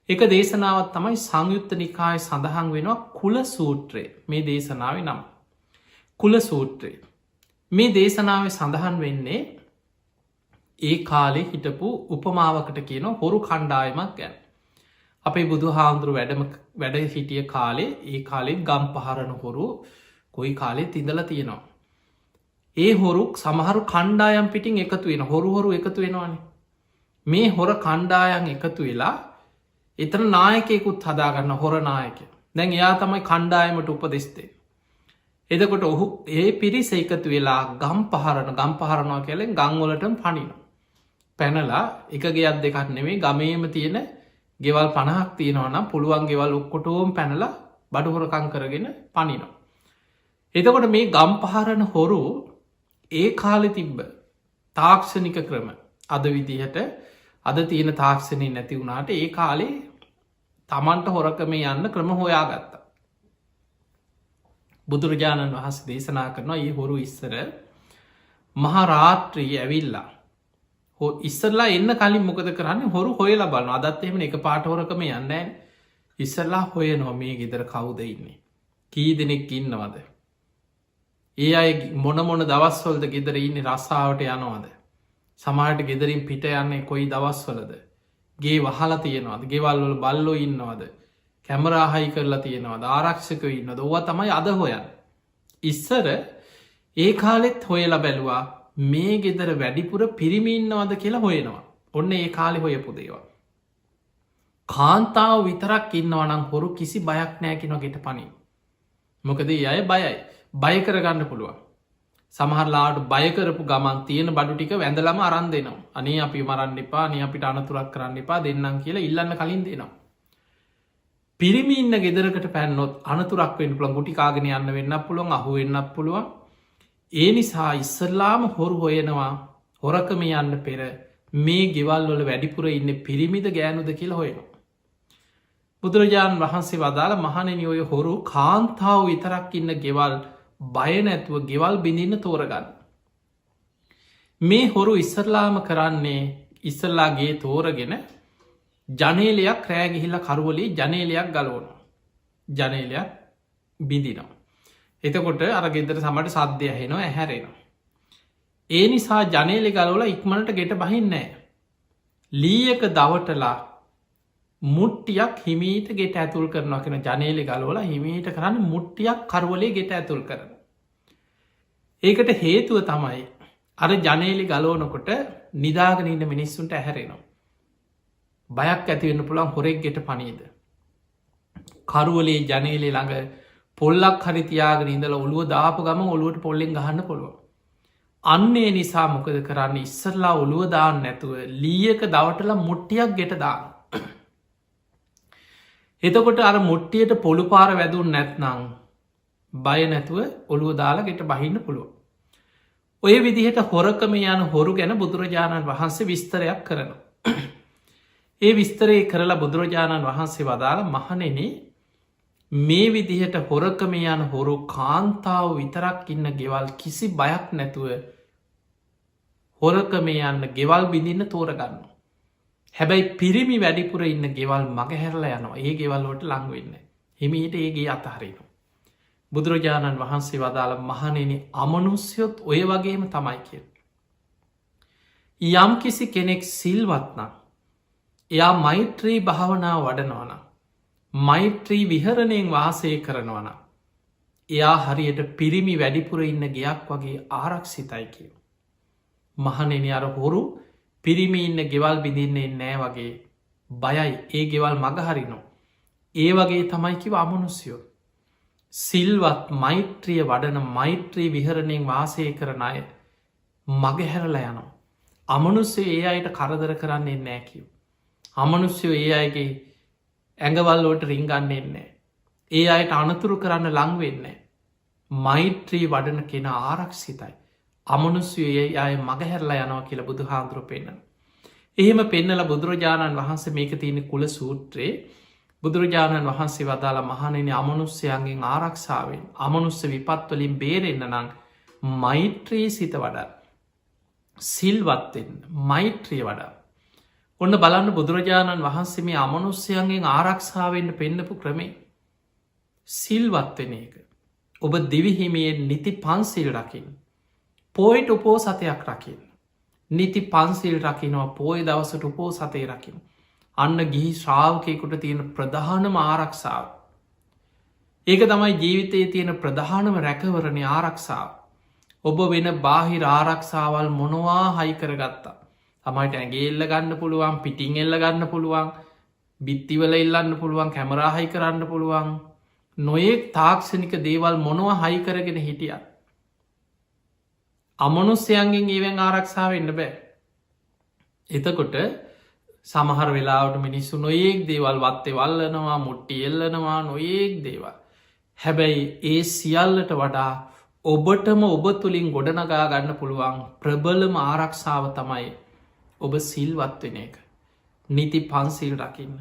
එක දේශනාවත් තමයි සංයුත්ත නිකාය සඳහන් වෙනවා කුල සූත්‍රය මේ දේශනාව නම්. කුල සූත්‍රය. මේ දේශනාව සඳහන් වෙන්නේ ඒ කාලෙ හිටපු උපමාවකට කියන හොරු කණ්ඩායමක් ගැන. අපේ බුදු හාමුදුරු වැඩ හිටිය කාලේ ඒ කාලෙත් ගම් පහරණ හොරු කොයි කාලෙත් ඉඳල තියෙනවා. ඒ හොරු සමහරු කණ්ඩායම් පිටින් එකතු වෙන හොරු එකතු වෙනවාන. මේ හොර කණ්ඩායන් එකතු වෙලා එතන නායකෙකුත් හදාගන්න හොර නායක. දැන් එයා තමයි කණ්ඩායමට උපදෙස්තේ. එදකොට ඔහු ඒ පිරිස එකතු වෙලා ගම් පහරනවා කැලෙන් ගංවලට පනින. පැනලා එක ගෙයක් දෙකක් නෙමේ ගමේම තියෙන ගෙවල් 50ක් තියෙනවනම් පුළුවන් ගෙවල් ඔක්කොටෝම් පැනලා බඩුහොරකං කරගෙන පනිනවා. එතකොට මේ ගම් පහරණ හොරු ඒ කාලෙ තිබ්බ තාක්ෂණික ක්‍රම අද විදිහට අද තියෙන තාක්ෂණය නැති වුණාට ඒ කාලේ තමන්ට හොරකම යන්න ක්‍රම හොයා ගත්තා. බුදුරජාණන් වහස දේශනා කරනවා ඒ හොරු ඉස්සර මහරාත්‍රී ඇවිල්ලා ඉස්සරලා එන්න කලින් මොකද කරන්න හොරු හොයලා බලන්න. අදත් එහෙම එක පාට හොරකම යන්න ඉස්සරලා හොයනවා මේ ගෙදර කවුද ඉන්නේ කී දෙනෙක් ඉන්නවද ඒ අය මොන දවස්වලද ගෙදර ඉන්නේ රස්සාාවට යනවාද සමහට ගෙදරින් පිට යන්නේ කොයි දවස්වලද ගේ වහලා තියෙනවාද ගෙවල්වල බල්ලෝ ඉන්නවාද කැමරාහයි කරලා තියෙනවාද ආරක්ෂක ඉන්නද ඕවා තමයි අද හොයන්. ඉස්සර ඒ කාලෙත් හොයලා බැලුවා මේ ගෙදර වැඩිපුර පිරිමින්නවද කියලා හොයනවා. ඔන්න ඒ කාලෙ හොයපු දේවා. කාන්තාව විතරක් ඉන්නවනම් හොරු කිසි බයක් නෑකිනො ගෙට පනි. මොකද අය බයයි බය කරගන්න පුළුවන්. සමහරලාට බයකරපු ගමන් තියෙන බඩු ටික වැඳලම අරන් දෙනවා. අනේ අපි මරන්න එපා නේ අපිට අනතුරක් කරන්න එපා දෙන්නම් කියලා ඉල්ලන්න කලින් දෙනවා. පිරිමින්න ගෙදරකට පැන්නොත් අනතුරක් වෙන් පුළන් ගුටිකාගෙන යන්න වෙන්න පුළුවන් අහු වෙන්නක් පුළුවන්. ඒ නිසා ඉස්සරලාම හොරු හොයනවා හොරකම යන්න පෙර මේ ගෙවල් වල වැඩිපුර ඉන්න පිරිමිද ගෑනුද කියලා හොයනවා. බුදුරජාණන් වහන්සේ වදාළ මහණෙනි ඔය හොරු කාන්තාව විතරක් ඉන්න ගෙවල් බය නැතුව ගෙවල් බිඳින්න තෝරගන්න. මේ හොරු ඉස්සරලාම කරන්නේ ඉස්සරලාගේ තෝරගෙන ජනේලයක් රෑගිහිල්ල කරුවලේ ජනේලයක් ගලෝන ජනේලයක් බිඳිනවා. එතකොට අර ගෙදර සමට සද්ධය හෙනවා ඇහැරෙනවා. ඒ නිසා ජනේලෙ ගලෝල ඉක්මනට ගෙට බහින්නෑ. ලීයක දවටලා මුට්ටියක් හිමීට ගෙට ඇතුල් කරනවා කෙන ජනේලෙ ගලෝල හිමීට කරන්න මුට්ටියක් කරුවලේ ගෙට ඇතුල් කරන. ඒකට හේතුව තමයි අර ජනේලි ගලෝනකොට නිදාගනන්න මිනිස්සුන්ට ඇහැරෙනවා. බයක් ඇතිවෙන්න පුළන් හොරෙක් ගෙට පනීද. කරුවලේ ජනේලේ ළඟ පොල්ලක් හරිතියාගෙන ඉඳල ඔළුව දාපු ගම ඔළුවට පොල්ලෙන් ගහන්න පුළුව. අන්නේ නිසා මොකද කරන්න ඉස්සරලා ඔළුව දාන්න නැතුව ලීයක දවටල මුට්ටියක් ගෙට දාන්න. එතකොට අර මුට්ටියට පොළු පාර වැදුන් නැත්නං බය නැතුව ඔළුව දාලා ගෙට බහින්න පුළුව. ඔය විදිහට හොරකම යන හොරු ගැන බුදුරජාණන් වහන්සේ විස්තරයක් කරනවා. ඒ විස්තරේ කරලා බුදුරජාණන් වහන්සේ වදාළ මහනෙන මේ විදිහට හොරකම යන හොරු කාන්තාව විතරක් ඉන්න ගෙවල් කිසි බයක් නැතුව හොරකම යන්න ගෙවල් බිඳින්න තෝරගන්න. හැබැයි පිරිමි වැඩිපුර ඉන්න ගෙවල් මගහැරල යනවා ඒ ගෙවල්ලෝට ලංවෙන්න හිමිහිට ඒගේ අතහරිනවා. බුදුරජාණන් වහන්සේ වදාළ මහනෙන අමනුස්යොත් ඔය වගේම තමයි කිය. යම් කිසි කෙනෙක් සිල්වත්නම් එයා මෛත්‍රී භාවනාව වඩනවන මෛත්‍රී විහරණයෙන් වාසය කරනවන. එයා හරියට පිරිමි වැඩිපුර ඉන්න ගෙයක් වගේ ආරක්ෂිතයි කියව. මහනෙන අර හොරු පිරිමි ඉන්න ගෙවල් බිඳින්නේ නෑ වගේ බයයි ඒ ගෙවල් මගහරිනෝ. ඒ වගේ තමයිකිව අමනුස්යෝ. සිල්වත් මෛත්‍රිය වඩන මෛත්‍රී විහරණයෙන් වාසය කරන අය මගහැරල යනවා. අමනුස්්‍යය ඒ අයට කරදර කරන්නේ නෑකිව. අමනුස්්‍යයෝ ඒ අයගේ ඇඟවල්ලෝට රිංගන්න එන්නේ. ඒ අයට අනතුරු කරන්න ලංවෙන්නේ. මෛත්‍රී වඩන කෙන ආරක්ෂිතයි. අමනුස්්‍යයේ අය මගහැරලා යනවා කියල බුදු හාන්දුරු පෙන්න්න. එහෙම පෙන්නල බුදුරජාණන් වහන්සේ මේක තියෙන කුල සූත්‍රයේ බුදුරජාණන් වහන්සේ වදාළ මහනෙන අමනුස්්‍යයන්ගෙන් ආරක්ෂාවෙන් අමනුස්්‍ය විපත්වලින් බේරෙන්න්න නං මෛත්‍රී සිත වඩා. සිල්වත්තෙන් මෛත්‍රිය වඩා. ඔන්න බලන්න බුදුරජාණන් වහන්සේ මේ අමනුස්්‍යයන්ගෙන් ආරක්ෂාවෙන්ට පෙන්න්නපු ක්‍රමේ සිල්වත්වෙන එක. ඔබ දිවිහිමියෙන් නිති පන්සිල් රකිින්. පෝයිට උපෝ සතයක් රකිින්. නිති පන්සිල් රකිනවා පෝය දවසට උපෝ සතය රකිින්. අන්න ගිහි ශ්‍රාවකයකුට තියෙන ප්‍රධානම ආරක්ෂාව. ඒක තමයි ජීවිතයේ තියෙන ප්‍රධානම රැකවරණය ආරක්ෂාව. ඔබ වෙන බාහිර ආරක්ෂාවල් මොනවා හයි කරගත්තා. තමයිට ඇගේ එල්ල ගන්න පුළුවන් පිටිං එල්ල ගන්න පුළුවන් බිත්තිවල එල්ලන්න පුළුවන් කැමරාහයි කරන්න පුළුවන් නොයෙක් තාක්ෂණික දේවල් මොනවා හයි කරගෙන හිටිය. අමනුස්්‍යයන්ගෙන් ඒවෙන් ආරක්ෂාව එන්න බෑ. එතකොට සමහර වෙලාවට මිනිස්සු නොයෙක් දේවල් වත්තේ වල්ලනවා මුට්ටි එල්ලනවා නොයෙක් දේවල්. හැබැයි ඒ සියල්ලට වඩා ඔබටම ඔබ තුළින් ගොඩනගා ගන්න පුළුවන් ප්‍රබලම ආරක්ෂාව තමයි ඔබ සිල්වත්වෙන එක. නිති පන්සිල් රකින්න.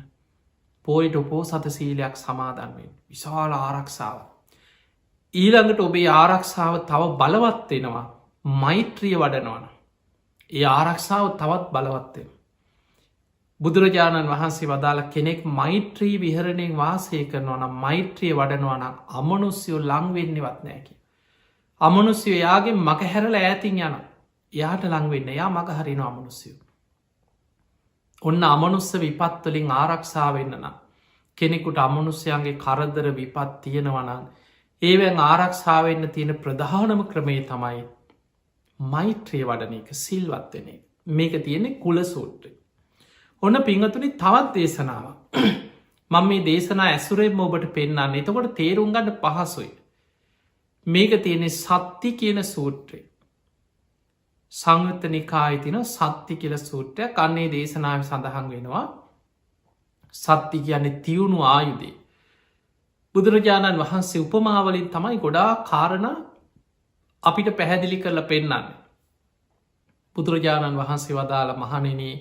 පෝයිට උපෝ සත සීලයක් සමාදන්වෙන් විශාල ආරක්ෂාව. ඊළඟට ඔබේ ආරක්ෂාව තව බලවත්වෙනවා මෛත්‍රිය වඩනවන. ඒ ආරක්ෂාව තවත් බලවත්වෙන. බුදුරජාණන් වහන්සේ වදාළ කෙනෙක් මෛත්‍රී විහරණයෙන් වාසය කරනවන මෛත්‍රිය වඩනවන අමනුස්්‍යයෝ ලංවෙන්නවත් නෑකි. අමනුස්්‍යය යාගේ මක හැරල ඇතින් යන යාට ලංවෙන්න යා මක හරින අමනුස්්‍යයෝ. ඔන්න අමනුස්ස විපත්වලින් ආරක්ෂාවෙන්න නම් කෙනෙකුට අමනුස්්‍යයන්ගේ කරදර විපත් තියෙනවනන් ඒවැන් ආරක්ෂාවෙන්න තියෙන ප්‍රධානම ක්‍රමේ තමයි මෛත්‍රිය වඩන එක සිල්වත්වෙන එක. මේක තියෙනෙ කුල සූට්‍රය. ඔන්න පිංහතුනි තවත් දේශනාව මං මේ දේශනා ඇසුරෙන් ඔබට පෙන්න්න එතකොට තේරුම් ගන්න පහසුයි. මේක තියෙනෙ සත්ති කියන සූත්‍රය. සංයුත්ත නිකායතින සත්ති කියල සූත්‍රය කන්නේ දේශනාව සඳහන් වෙනවා. සත්ති කියන්නේ තියුණු ආයුදේ. බුදුරජාණන් වහන්සේ උපමාවලින් තමයි ගොඩා කාරණ අපිට පැහැදිලි කරලා පෙන්නන්න. බුදුරජාණන් වහන්සේ වදාළ මහනෙනේ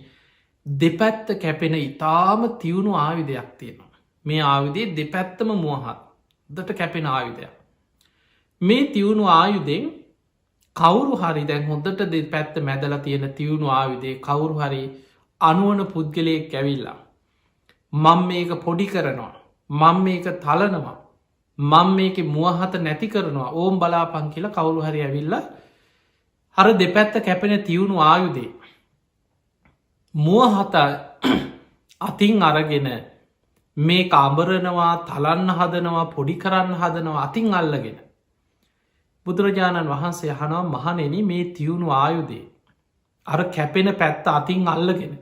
දෙපැත්ත කැපෙන ඉතාම තියුණු ආයුධයක් තියෙනවා. මේ ආයුදේ දෙපැත්තම මුවහත් දට කැපෙන ආයුධයක්. මේ තියුණු ආයුදෙන් කවුරු හරි දැන් හොඳට දෙ පැත්ත මැදල තියෙන තියුණු ආයුදේ කවුරු හරි අනුවන පුද්ගලයෙක් ඇවිල්ලා. මං මේක පොඩි කරනවා. මං මේක තලනවා. මං මේක මුවහත නැති කරනවා ඕම් බලාපන් කියලා කවුරු හරි ඇවිල්ල හර දෙපැත්ත කැපෙන තියුණු ආයුදේ. මුවහත අතින් අරගෙන මේ අඹරනවා තලන්න හදනවා පොඩි කරන්න හදනවා අතින් අල්ලගෙන. බුදුරජාණන් වහන්සේ යහනවා මහනෙන මේ තියුණු ආයුදේ. අර කැපෙන පැත්ත අතින් අල්ලගෙන.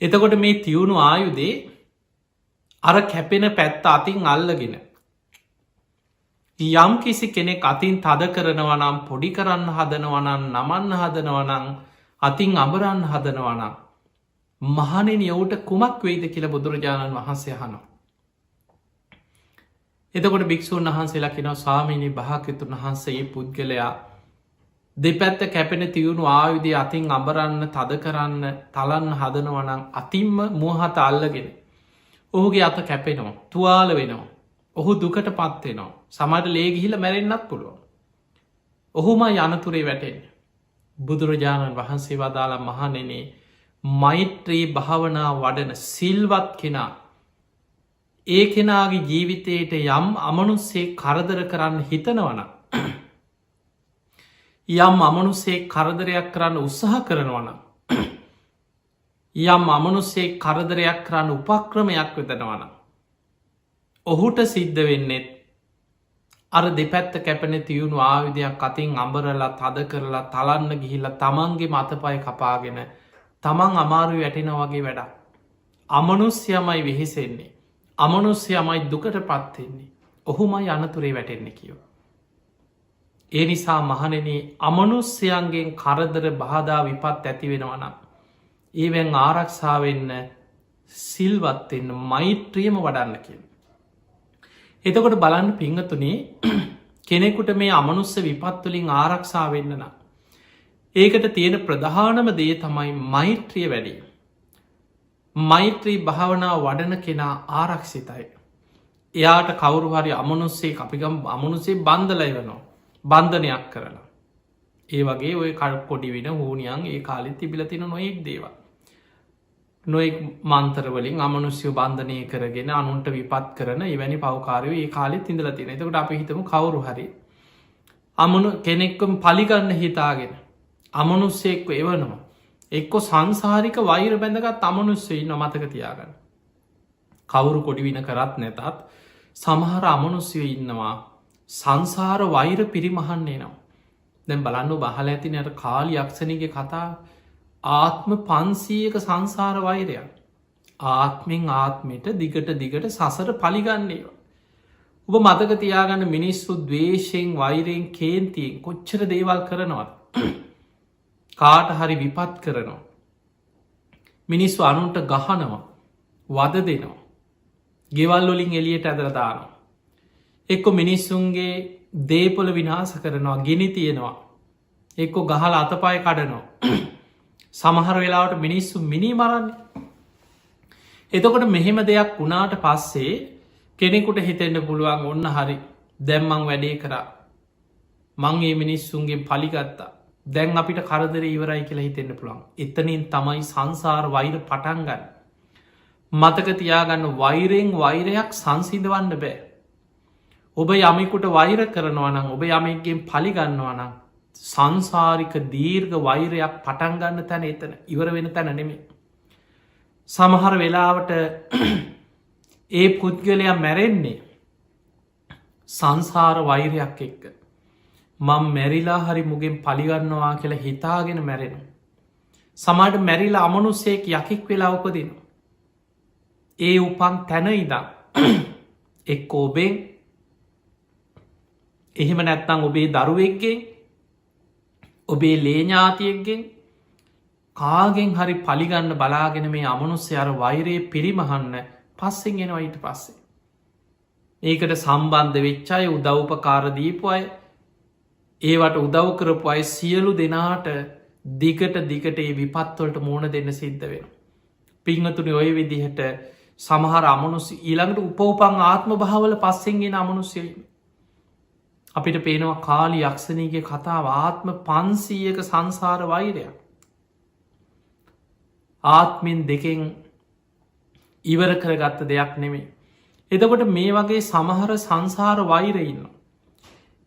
එතකොට මේ තියුණු ආයුදේ අර කැපෙන පැත්ත අතින් අල්ලගෙන. යම් කිසි කෙනෙක් අතින් තද කරනවනම් පොඩි කරන්න හදනවනන් නමන්න හදනවනං අතින් අඹරන්න හදනවනම් මහනෙන යවුට කුමක් වෙයිද කියල බුදුරජාණන් වහන්සේ හනවා. එතකොට භික්‍ෂූන් වහන්සේලා කෙනව ස්වාමීනි භාකතුන් වහන්සේ පුද්ගලයා දෙපැත්ත කැපෙන තියුණු ආයුදේ අතින් අඹරන්න තද කරන්න තලන්න හදනවනං අතින්ම මුවහත අල්ලගෙන. ඔහුගේ අත කැපෙනවා තුවාල වෙනවා. ඔහු දුකට පත්වෙනවා සමට ලේගිහිල මැරෙන්න්නත් පුළුවන්. ඔහුම යනතුරේ වැටෙන්. බුදුරජාණන් වහන්සේ වදාළ මහනෙනේ මෛත්‍රී භාවනා වඩන සිල්වත් කෙනා ඒ කෙනාගේ ජීවිතයට යම් අමනුස්සේ කරදර කරන්න හිතනවන. යම් අමනුසේ කරදරයක් කරන්න උත්සාහ කරනවන. යම් අමනුස්සේ කරදරයක් කරන්න උපක්‍රමයක් වෙතනවන. ඔහුට සිද්ධ වෙන්නෙත් අර දෙපැත්ත කැපෙන තියුණු ආයුධයක් අතින් අඹරලා තද කරලා තලන්න ගිහිල්ලා තමන්ගේ මතපය කපාගෙන තමන් අමාරු වැටෙන වගේ වැඩක්. අමනුස්්‍යයමයි වෙහෙසෙන්නේ. අමනුස්්‍යයමයි දුකට පත්වෙන්නේ. ඔහුමයි අනතුරේ වැටෙන්නේ කියව. ඒ නිසා මහනෙන අමනුස්්‍යයන්ගෙන් කරදර බාධා විපත් ඇති වෙනවනම්. ඒවැන් ආරක්ෂාවෙන්න සිල්වත්වෙන්න මෛත්‍රියම වඩන්න කිය. එතකොට බලන්න පිංහතුනේ කෙනෙකුට මේ අමනුස්ස විපත්තුලින් ආරක්ෂා වෙන්න නම්. ඒකට තියෙන ප්‍රධානම දේ තමයි මෛත්‍රිය වැඩි. මෛත්‍රී භාවනාව වඩන කෙනා ආරක්ෂිතයි. එයාට කවුරු හරි අමනුස්සේ අපිගම් අමනුසේ බන්ධලයි වනවා. බන්ධනයක් කරලා. ඒ වගේ ඔය කොඩි වෙන හූනියන් ඒ කාලෙ තිබිලතින නොයෙක් දේවා. නොෙක් මන්තරවලින් අමනුස්්‍යය බන්ධනය කරගෙන අනුන්ට විපත් කරන එවැනි පවකාරය ඒ කාලෙත් ඉඳල තියෙන. එතකට අපි හිතම කවරු හරි අමනු කෙනෙක්කම පලිගන්න හිතාගෙන අමනුස්සයෙක්ව එවනවා. එක්කො සංසාරික වෛර බැඳගත් අමනුස්සෙයි නොමතක තියාගන්න. කවුරු කොඩිවින කරත් නැතත් සමහර අමනුස්්‍යය ඉන්නවා සංසාර වෛර පිරිමහන්නේ නම්. දැන් බලන්න බහල ඇතිනයට කාලි යක්ෂණගේ කතා ආත්ම 500ක සංසාර වෛරයක්. ආත්මෙන් ආත්මයට දිගට සසර පලිගන්නේවා. ඔබ මතක තියාගන්න මිනිස්සු දවේශයෙන් වෛරයෙන් කේන්තියෙන් කොච්චර දේවල් කරනවත්. කාට හරි විපත් කරනවා. මිනිස්සු අනුන්ට ගහනවා වද දෙනවා. ගෙවල්ලොලින් එලියට ඇදරදානවා. එක්කො මිනිස්සුන්ගේ දේපොල විනාස කරනවා ගිනි තියෙනවා. එක්කො ගහල අතපාය කඩනවා. සමහර වෙලාවට මිනිස්සු මිනි මරන්නේ. එතකොට මෙහෙම දෙයක් වුණාට පස්සේ කෙනෙකුට හිතෙන්න්න පුළුවන් ඔන්න හරි දැම්මං වැඩේ කරා මංගේ මිනිස්සුන්ගේ පලිගත්තා දැන් අපිට කරදර ඉවරයි කියලා හිතෙන්න්න පුළන්. එතනින් තමයි සංසාර වෛර පටන්ගන්න. මතක තියාගන්න වෛරයෙන් වෛරයක් සංසිදවන්න බෑ. ඔබ යමෙකුට වෛර කරනවනම් ඔබ යමෙක්ගෙන් පලිගන්නවා නම් සංසාරික දීර්ඝ වෛරයක් පටන්ගන්න තැන එතන ඉවර වෙන තැන නෙමේ. සමහර වෙලාවට ඒ පුද්ගලයා මැරෙන්නේ සංසාර වෛරයක් එක්ක. මං මැරිලා හරි මුගෙන් පලිගන්නවා කියලා හිතාගෙන මැරෙන. සමාට මැරිලා අමනුස්සේක යකික් වෙලා උපදින. ඒ උපන් තැන ඉදා එක් ඔබෙන් එහෙම නැත්තං ඔබේ දරුවෙක්ගෙන් ඔබේ ලේඥාතියෙක්ගෙන් කාගෙන් හරි පලිගන්න බලාගෙන මේ අමනුස්්‍ය අර වෛරයේ පිරිමහන්න පස්සෙන් එනවා ඊට පස්සේ. ඒකට සම්බන්ධ වෙච්චාය උදව්පකාර දීපු අය ඒවට උදව් කරපු අයි සියලු දෙනාට දිගට ඒ විපත්වලට මෝන දෙන්න සිද්ධ වෙන. පිංහතුනි ඔය විදිහට සමහර අමනුස්ස ඊළඟට උපවපං ආත්ම භාවල පස්සෙන්ගෙන අමනුස්සයයි. අපිට පේනවා කාලි යක්ෂණීගේ කතාව ආත්ම 500ක සංසාර වෛරයක්. ආත්මෙන් දෙකෙන් ඉවර කරගත්ත දෙයක් නෙමේ. එතකොට මේ වගේ සමහර සංසාර වෛරඉන්න.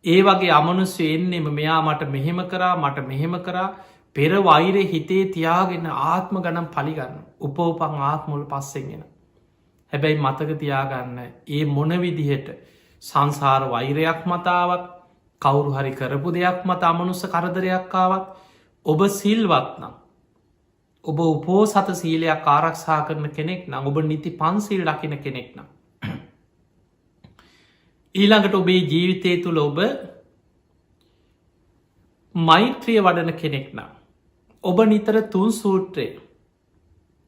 ඒ වගේ අමනුස්්‍ය එන්නෙම මෙයා මට මෙහෙම කරා මට මෙහෙම කරා පෙර වෛරය හිතේ තියාගෙන ආත්ම ගනම් පලිගන්න උපෝපං ආත්මුල් පස්සෙන්ගෙන. හැබැයි මතක තියාගන්න ඒ මොනවිදිහට සංසාර වෛරයක් මතාවත් කවුරු හරි කරපු දෙයක් මත අමනුස්ස කරදරයක්කාවත් ඔබ සිල්වත්නම්. ඔබ උපෝ සත සීලයක් ආරක්ෂා කරන කෙනෙක් නම් ඔබ නිති පන්සිල් ලකින කෙනෙක් නම්. ඊළඟට ඔබේ ජීවිතය තුළ ඔබ මෛත්‍රිය වඩන කෙනෙක් නම්. ඔබ නිතර තුන් සූත්‍රය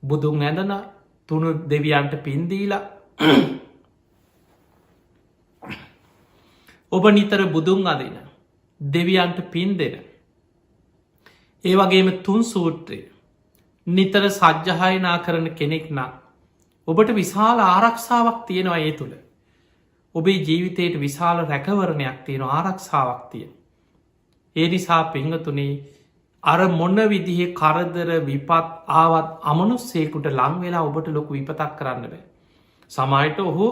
බුදුන් ඇඳන තුනු දෙවියන්ට පින්දීලා ඔබ නිතර බුදුන් අදින දෙවියන්ට පින් දෙන. ඒ වගේම තුන් සූත්‍රය නිතර සජ්්‍යහයනා කරන කෙනෙක් නම් ඔබට විශාල ආරක්ෂාවක් තියෙනවා ඒ තුළ. ඔබේ ජීවිතයට විශාල රැකවරණයක් තියෙන ආරක්ෂාවක් තියෙන. ඒ නිසා පිංහතුනේ අර මොන්න විදිහ කරදර විපත් ආවත් අමනුස්සේකුට ලංවෙලා ඔබට ලොකු විපතක් කරන්න බෑ. සමයිට ඔහු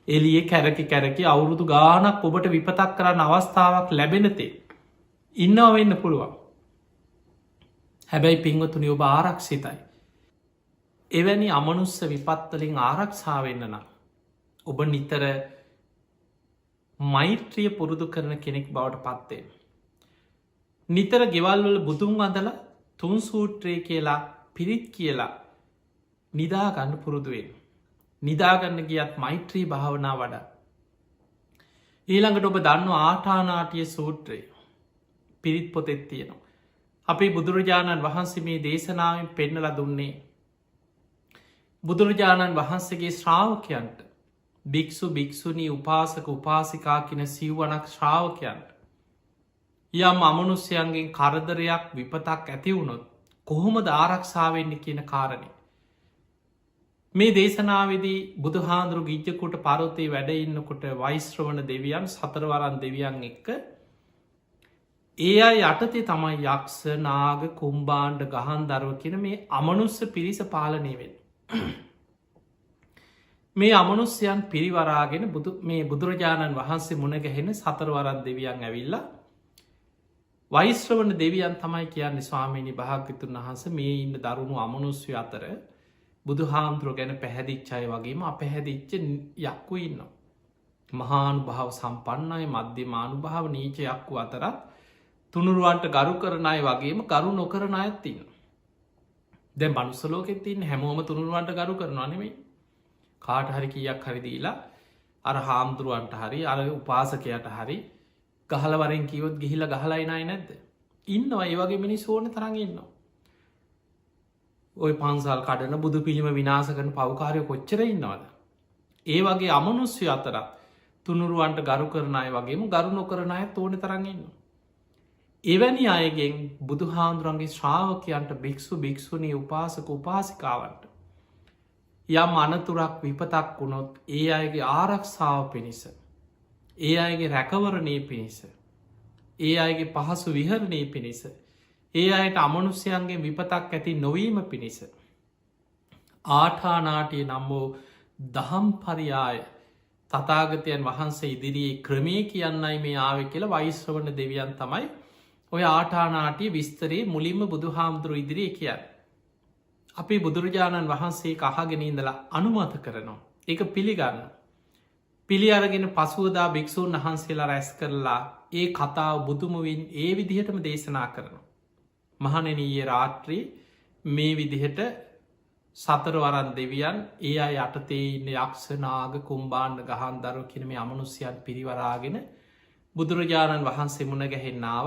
එලිය කැරකි අවුරුදු ගානක් ඔබට විපතක් කරන්න අවස්ථාවක් ලැබෙනතේ ඉන්නවෙන්න පුළුවන්. හැබැයි පිංවතුනි ඔබ ආරක්ෂිතයි. එවැනි අමනුස්ස විපත්වලින් ආරක්ෂාවෙන්න නම් ඔබ නිතර මෛත්‍රිය පුරුදු කරන කෙනෙක් බවට පත්වේ. නිතර ගෙවල්වල බුදුන් අදල තුන් සූත්‍රය කියලා පිරිත් කියලා නිදාගන්න පුරුදුවෙන්. නිදාගන්න ගියත් මෛත්‍රී භාවනා වඩා. ඊළඟට ඔබ දන්න ආටානාටිය සූත්‍රය පිරිත් පොතෙත් තියෙනවා. අපේ බුදුරජාණන් වහන්සේ මේ දේශනාවෙන් පෙන්නල දුන්නේ. බුදුරජාණන් වහන්සේගේ ශ්‍රාවකයන්ට භික්‍ෂු භික්‍ෂුණී උපාසක උපාසිකා කියන සිව්වනක් ශ්‍රාවකයන්ට යම් අමනුස්්‍යයන්ගෙන් කරදරයක් විපතක් ඇතිවුණොත් කොහොමද ආරක්ෂාවෙන්න කියන කාරණය. මේ දේශනාවේදී බුදුහාන්දුරු ගිජ්ජකුට පරොතේ වැඩඉන්නකොට වෛශ්‍රවණ දෙවියන් සතරවරන් දෙවියන් එක්ක ඒ අය යටතේ තමයි යක්ෂ නාග කුම්බාණ්ඩ ගහන් දරුව කියන මේ අමනුස්ස පිරිස පාලනය වෙන්. මේ අමනුස්්‍යයන් පිරිවරාගෙන මේ බුදුරජාණන් වහන්සේ මුණගැහෙන සතරවරන් දෙවියන් ඇවිල්ලා වෛශ්‍රවණ දෙවියන් තමයි කියන්නේ ස්වාමීණි භාග්‍යතුන් වහන්ස මේ ඉන්න දරුණු අමනුස්්‍ය අතර බුදු හාමුදුරුව ගැන පැහැදිච්චාය වගේම අපැහැදිච්ච යක්කු ඉන්න. මහානු භාව සම්පන්නයි මධ්‍යමානු භාව නීච යක්කු අතරත් තුනුරුවන්ට ගරු කරනය වගේම ගරු නොකරන අයත්තින්න. දැ මනුසලෝකෙත් තින් හැමෝම තුනුරුවන්ට ගරු කරනවා නෙමේ කාට හරි කියක් හරිදීලා අර හාමුදුරුවන්ට හරි අර උපාසකයට හරි ගහලවරෙන් කිවොත් ගිහිල ගහලයිනයි නැද්ද. ඉන්නවා ඒ වගේ මිනි සෝන තරඟ ඉන්නවා. ඔය පන්සල් කඩන බුදු පිළිම විනාස කරන පවකාරය කොච්චර ඉන්නවාද. ඒ වගේ අමනුස්්‍ය අතරත් තුනුරුවන්ට ගරු කරනය වගේම ගරු නොකරනය තෝන තරඟන්න. එවැනි අයගෙන් බුදු හාන්දුරන්ගේ ශ්‍රාවකයන්ට භික්‍ෂු භික්‍ෂුණී උපාසක උපාසිකාවන්ට යම් අනතුරක් විපතක් වුණොත් ඒ අයගේ ආරක්ෂාව පිණිස ඒ අයගේ රැකවරණය පිණිස ඒ අයගේ පහසු විහරණය පිණිස ඒ අයට අමනුස්්‍යයන්ගේ විපතක් ඇති නොවීම පිණිස ආටානාටිය නම් වූ දහම් පරියාය තතාගතයන් වහන්සේ ඉදිරියේ ක්‍රමය කියන්නයි මේ ආව කියලා වෛශ්‍රවණ දෙවියන් තමයි ඔය ආටානාටිය විස්තරේ මුලින්ම බුදු හාමුදුරු ඉදිරියේ කියන්න. අපි බුදුරජාණන් වහන්සේ අහගෙනීදලා අනුමත කරනවා. ඒක පිළිගන්න. පිළි අරගෙන පසුවදා භික්‍ෂූන් වහන්සේලා රැස් කරලා ඒ කතාව බුදුමුවින් ඒ විදිහටම දේශනා කරනවා. මහනෙනීය රාත්‍රී මේ විදිහට සතරවරන් දෙවියන් ඒ අය යටතේ ඉන්න යක්ෂනාග කුම්බාණ්ඩ ගහන් දරු කියන මේ අමනුස්්‍යයන් පිරිවරාගෙන බුදුරජාණන් වහන්සේ මුණ ගැහෙන්නාව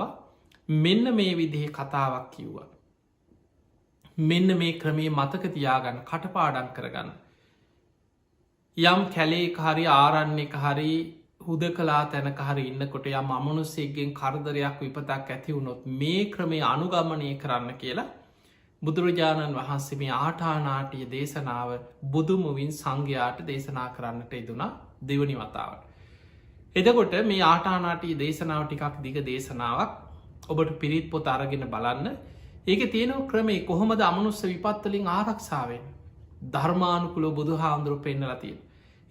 මෙන්න මේ විදිහ කතාවක් කිව්වා. මෙන්න මේ ක්‍රමේ මතක තියාගන්න කටපාඩන් කරගන්න. යම් කැලේ හරි ආරන්නේ හරි හුද කලා තැනක හරි ඉන්නකොට යම් අමනුස්සේගෙන් කරදරයක් විපතක් ඇති වුණොත් මේ ක්‍රමේ අනුගමනය කරන්න කියලා බුදුරජාණන් වහන්සේ මේ ආටානාටිය දේශනාව බුදුමුවින් සංඝයාට දේශනා කරන්නට ඉදුණා දෙවනි වතාවට. එදකොට මේ ආටානාටිය දේශනාව ටිකක් දිග දේශනාවක් ඔබට පිරිත් පොත අරගෙන බලන්න. ඒක තියෙනව ක්‍රමේ කොහොමද අමනුස්ස විපත්වලින් ආරක්ෂාවෙන් ධර්මානුකුලෝ බුදු හාමුදුරු පෙන්නලතිය.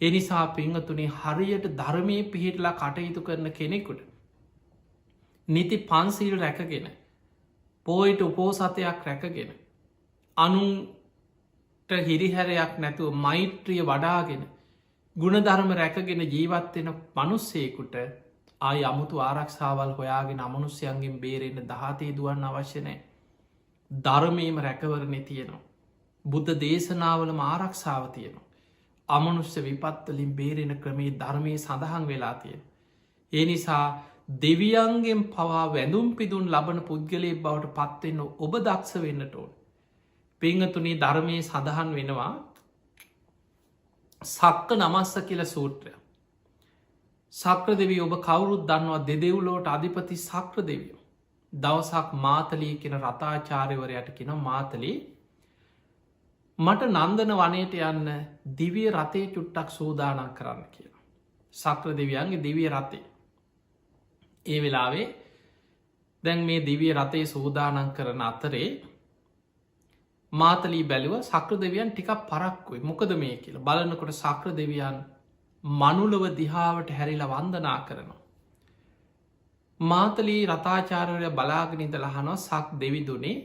එනිසා පිංහතුනේ හරියට ධර්මය පිහිටලා කටයුතු කරන කෙනෙකුට නිති පන්සීල් රැකගෙන පෝයිට උපෝසතයක් රැකගෙන අනුන්ට හිරිහැරයක් නැතුව මෛත්‍රිය වඩාගෙන ගුණධර්ම රැකගෙන ජීවත්වෙන මනුස්සේකුට ආය අමුතු ආරක්ෂාවල් හොයාගෙන අමනුස්්‍යයන්ගෙන් බේරෙන්න දහතේ දුවන්න අවශ්‍යනෑ. ධර්මයම රැකවරණය තියෙනවා. බුද්ධ දේශනාවලම ආරක්ෂාව තියෙනවා. අමනුස්්‍ය විපත්වලින් බේරෙන ක්‍රමේ ධර්මය සඳහන් වෙලා තියෙන. ඒ නිසා දෙවියන්ගෙන් පවා වැඳුම් පිදුන් ලබන පුද්ගලයේ බවට පත්වෙන්න ඔබ දක්ෂ වෙන්නට ඕන්. පිංහතුනේ ධර්මය සඳහන් වෙනවා සක්ක නමස්ස කියල සූත්‍රය. සක්‍ර දෙවී ඔබ කවුරුත් දන්නවා දෙදෙව්ලෝට අධිපති සක්‍ර දෙවියෝ. දවසක් මාතලී කෙන රතාචාරයවරයට කෙන මාතලී මට නන්දන වනයට යන්න දිවිය රතේ චුට්ටක් සූදානන් කරන්න කියලා. සක්‍ර දෙවියන්ගේ දිවිය රතේ. ඒ වෙලාවේ දැන් මේ දිවිය රතේ සූදානන් කරන අතරේ මාතලී බැලුව සක්‍ර දෙවියන් ටිකක් පරක්කුයි මොකද මේ කියලා බලන්නකොට සක්‍ර දෙවියන් මනුලව දිහාවට හැරිලා වන්දනා කරනවා. මාතලී රතාචාරවය බලාගෙනනිද ලහනවා සක් දෙවිදුනේ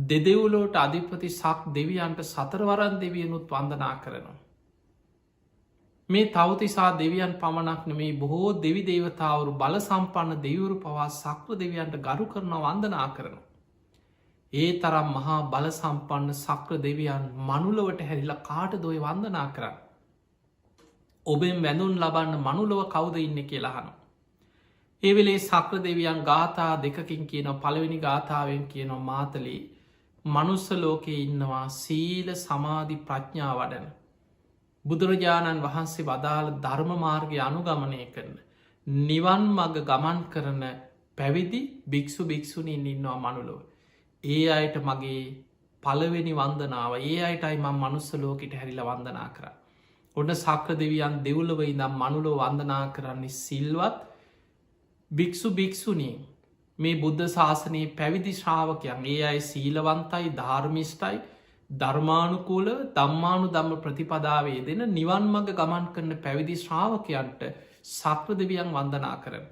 දෙදෙව්ලොවට අධිපති සක් දෙවියන්ට සතරවරන් දෙවියනුත් වන්දනා කරනවා. මේ තවතිසා දෙවියන් පමණක් නෙමේ බොහෝ දෙවි දේවතාවරු බල සම්පන්න දෙවරු පවා සක්‍ර දෙවියන්ට ගරු කරන වන්දනා කරනවා. ඒ තරම් මහා බල සම්පන්න සක්‍ර දෙවියන් මනුලවට හැරිලා කාට දොය වන්දනා කරන්න. ඔබෙන් වැඳුන් ලබන්න මනුලොව කවුද ඉන්න කියලාහන. ඒවෙලේ සක්‍ර දෙවියන් ගාථා දෙකකින් කියන පළවෙනි ගාථාවෙන් කියනවා මාතලී මනුස්ස ලෝකයේ ඉන්නවා සීල සමාධි ප්‍රඥා වඩන. බුදුරජාණන් වහන්සේ වදාළ ධර්ම මාර්ගය අනුගමනය කරන. නිවන් මග ගමන් කරන පැවිදි භික්‍ෂු භික්‍ෂුණීන් ඉන්නවා මනුලොව. ඒ අයට මගේ පළවෙනි වන්දනාව ඒ අයටයි මං මනුස්ස ලෝකට හැරිල වන්දනා කර. ඔන්න සක්‍ර දෙවියන් දෙව්ලව ඉදම් මනුලෝ වන්දනා කරන්නේ සිල්වත් භික්‍ෂු භික්‍ෂුණී මේ බුද්ධ ශාසනයේ පැවිදි ශ්‍රාවකයන් ඒ අයි සීලවන්තයි ධර්මිෂ්ටයි ධර්මානුකූල දම්මානු දම්ම ප්‍රතිපදාවේ දෙන නිවන් මග ගමන් කරන පැවිදි ශ්‍රාවකයන්ට සක්‍ර දෙවියන් වන්දනා කරන.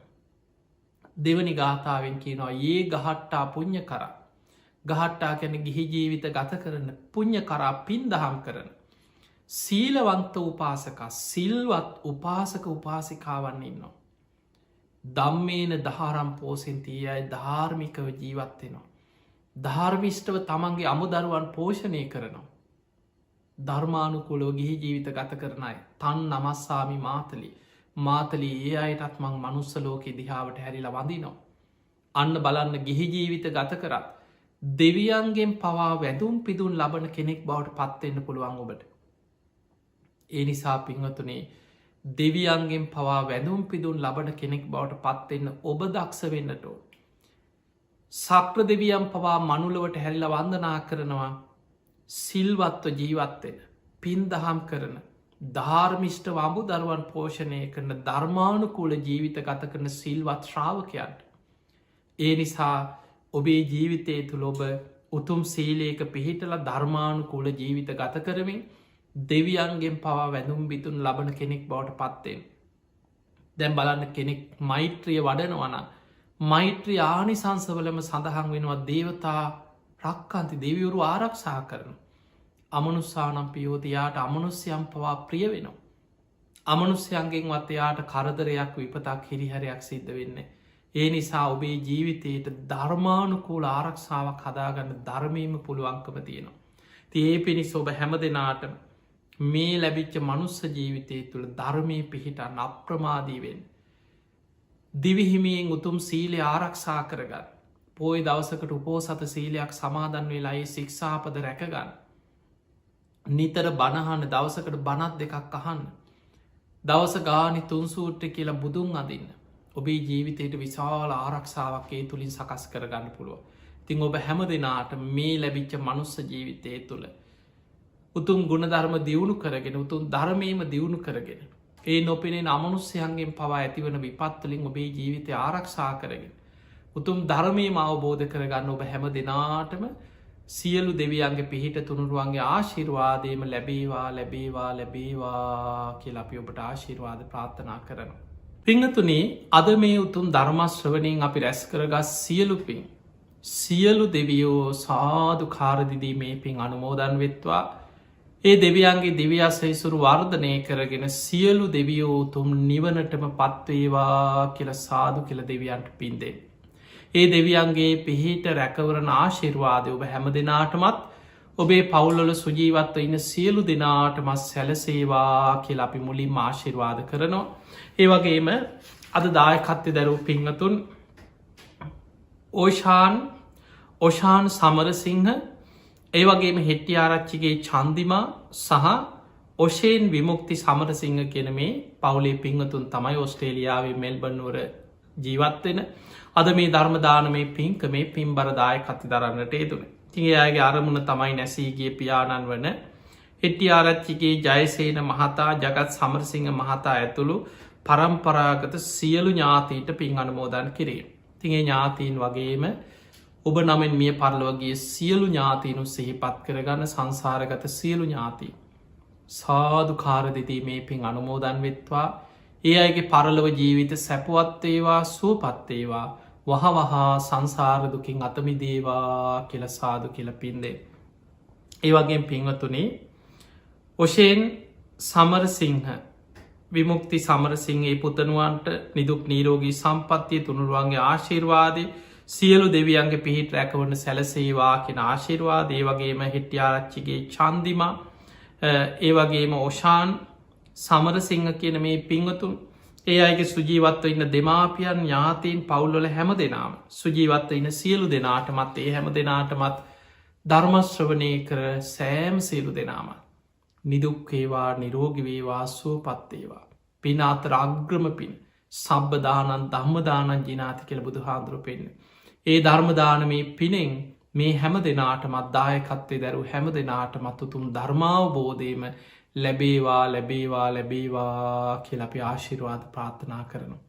දෙවනි ගාථාවෙන් කියනවා ඒ ගහට්ටා පුං්ඥ කර. ගහට්ටා කැන ගිහි ජීවිත ගත කරන පුං්ඥ කරා පින් දහම් කරන. සීලවන්ත උපාසකා සිල්වත් උපාසක උපාසිකාවන්න ඉන්නවා. දම්මේන දහාරම් පෝසෙන්තිය අයි ධාර්මිකව ජීවත්වෙනවා. ධර්මිෂ්ටව තමන්ගේ අමුදරුවන් පෝෂණය කරනවා. ධර්මානුකුලෝ ගිහි ජීවිත ගත කරනයි තන් නමස්සාමි මාතලී ඒ අයටත් මං මනුස්ස ලෝකෙ දිහාාවට හැරිලා වඳිනවා. අන්න බලන්න ගිහි ජීවිත ගත කරත් දෙවියන්ගෙන් පවා වැදුම් පිදුන් ලබන කෙනෙක් බවට පත්වෙන්න පුළුවන් ඔබට. ඒ නිසා පින්වතුනේ දෙවියන්ගෙන් පවා වැදුම් පිදුන් ලබන කෙනෙක් බවට පත්වෙන්න ඔබ දක්ෂ වෙන්නටෝ. සක්‍ර දෙවියම් පවා මනුලවට හැල්ල වන්දනා කරනවා සිල්වත්ව ජීවත්වෙන පින් දහම් කරන ධාර්මිෂ්ට වම්බු දරුවන් පෝෂණය කරන ධර්මානුකූල ජීවිත ගත කරන සිල්වත් ශ්‍රාවකයන්ට. ඒ නිසා ඔබේ ජීවිතය තුළ ඔබ උතුම් සීලේක පිහිටල ධර්මානුකූල ජීවිත ගත කරමින් දෙවියන්ගෙන් පවා වැඳුම් බිතුන් ලබන කෙනෙක් බවට පත්වෙන්. දැම් බලන්න කෙනෙක් මෛත්‍රිය වඩනවන මෛත්‍රී ආනිසංසවලම සඳහන් වෙනවා දේවතා රක්කන්ති දෙවිවරු ආරක්ෂා කරන. අමනුස්සානම් පියෝතියාට අමනුස්්‍යයම් පවා ප්‍රිය වෙනවා. අමනුස්්‍යයන්ගෙන් වත්තයාට කරදරයක් විපතක් හිරිහරයක් සිද්ධ වෙන්න. ඒ නිසා ඔබේ ජීවිතයට ධර්මානුකූල ආරක්ෂාවක් හදාගන්න ධර්මීම පුළුවන්කම තියෙනවා. තිඒ පිණිස් ඔබ හැම දෙනාට මේ ලැබිච්ච මනුස්ස ජීවිතය තුළ ධර්මය පිහිටන් අප්‍රමාදීවෙන්. දිවිහිමියෙන් උතුම් සීලය ආරක්ෂා කරගන්න. පෝය දවසකට උපෝසත සීලයක් සමාදන් වෙලායි ශික්ෂාපද රැකගන්න. නිතර බණහන්න දවසකට බණත් දෙකක් අහන්න. දවස ගානි තුන්සූට්‍ර කියලා බුදුන් අදින්න. ඔබේ ජීවිතයට විශාල ආරක්ෂාවක්ේ තුළින් සකස් කරගන්න පුළුව. තිං ඔබ හැම දෙනාට මේ ලැබිච්ච මනුස්ස ජීවිතය තුළ. උතුම් ගුණධර්ම දියුණු කරගෙන උතුම් ධර්මයම දියුණු කරගෙන. ඒ නොපෙනේ අමනුස්්‍යයන්ගෙන් පවා ඇතිවන විපත්තුලින් ඔබේ ජීවිතය ආරක්ෂා කරගෙන. උතුම් ධර්මයම අවබෝධ කරගන්න ඔබ හැම දෙනාටම සියලු දෙවියන්ගේ පිහිට තුනුරුවන්ගේ ආශිර්වාදයම ලැබේවා ලැබේවා ලැබේවා කියල අපි ඔබට ආශිර්වාද ප්‍රාර්ථනා කරනවා. පිංහතුනේ අද මේ උතුම් ධර්මශ්‍රවනයෙන් අපි රැස් කරගස් සියලු පින්. සියලු දෙවියෝ සාධු කාරදිදී මේ පින් අනුමෝදන් වෙත්වා. ඒ දෙවියන්ගේ දිවියසයිසුරු වර්ධනය කරගෙන සියලු දෙවියෝ උතුම් නිවනටම පත්වේවා කියල සාධු කියල දෙවියන්ට පින්දේ. ඒ දෙවියන්ගේ පිහිට රැකවරන ආශිර්වාදය ඔබ හැම දෙනාටමත් ඔබේ පවුල්ලොල සුජීවත්ව ඉන්න සියලු දෙනාටමත් සැලසේවා කියල අපි මුලින් ආශිර්වාද කරනවා. ඒ වගේම අද දායකත්්‍ය දැරූ පිංහතුන් ඕෂාන් සමරසිංහ ඒ වගේම හෙට්ටි ආරච්චිගේ චන්දිමා සහ ඔෂයෙන් විමුක්ති සමරසිංහ කියන මේ පවුලේ පිංහතුන් තමයි ඔස්ට්‍රේලියාවේ මෙල්බනුවර ජීවත්වෙන අද මේ ධර්මදානමේ පින්ක මේ පින්බරදාය කති දරන්නට ඒතුන. තිගේ අරමුණ තමයි නැසීගේ පියාණන් වන හෙට්ටි ආරච්චිගේ ජයසේන මහතා ජගත් සමරසිංහ මහතා ඇතුළු පරම්පරාගත සියලු ඥාතීට පින් අනුමෝදන් කිරීම. තිගේ ඥාතීන් වගේම ඔබ නමෙන් මිය පරලොවගේ සියලු ඥාතීනු සිහිපත් කරගන්න සංසාරගත සියලු ඥාති. සාධු කාරදිදී මේ පින් අනුමෝදන් වෙත්වා ඒ අයගේ පරලොව ජීවිත සැපුවත්තේවා සුවපත්තේවා වහවහා සංසාරදුකින් අතමිදේවා කියල සාදු කියල පින්දේ. ඒ වගේ පින්වතුනේ ඔෂයෙන් සමරසිංහ විමුක්ති සමරසිංහයේ පුතනුවන්ට නිදුක් නීරෝගී සම්පත්තිය තුනුරුවන්ගේ ආශිර්වාදය සියලු දෙවියන්ගේ පිහිට රැකවන්න සැලසේවා කෙන ආශිර්වාද ඒ වගේම හෙට්ටියාරච්චිගේ චන්දිම ඒ වගේම ඔෂාන් සමරසිංහ කියන මේ පිංවතුන් ඒ අයගේ සුජීවත්ව ඉන්න දෙමාපියන් ඥාතීන් පවුල්වල හැම දෙනාම සුජීවත්ව ඉන්න සියලු දෙනාටමත් ඒ හැම දෙනාටමත් ධර්මශ්‍රවනය කර සෑම් සියලු දෙනාම නිදුක්කේවා නිරෝගිවේවා සුවපත්තේවා පින අතර අග්‍රම පින් සබ්බදානන් ධම්මදානන් ජිනාති කියල බුදු හාදුරු පෙන්න්න. ඒ ධර්මදානමේ පිනෙන් මේ හැම දෙනාටමත් දායකත්වය දැරු හැම දෙනාටමත් උතුම් ධර්මාවබෝධයම ලැබේවා ලැබේවා ලැබේවා කියලපි ආශිරවාද ප්‍රාථනා කරනවා.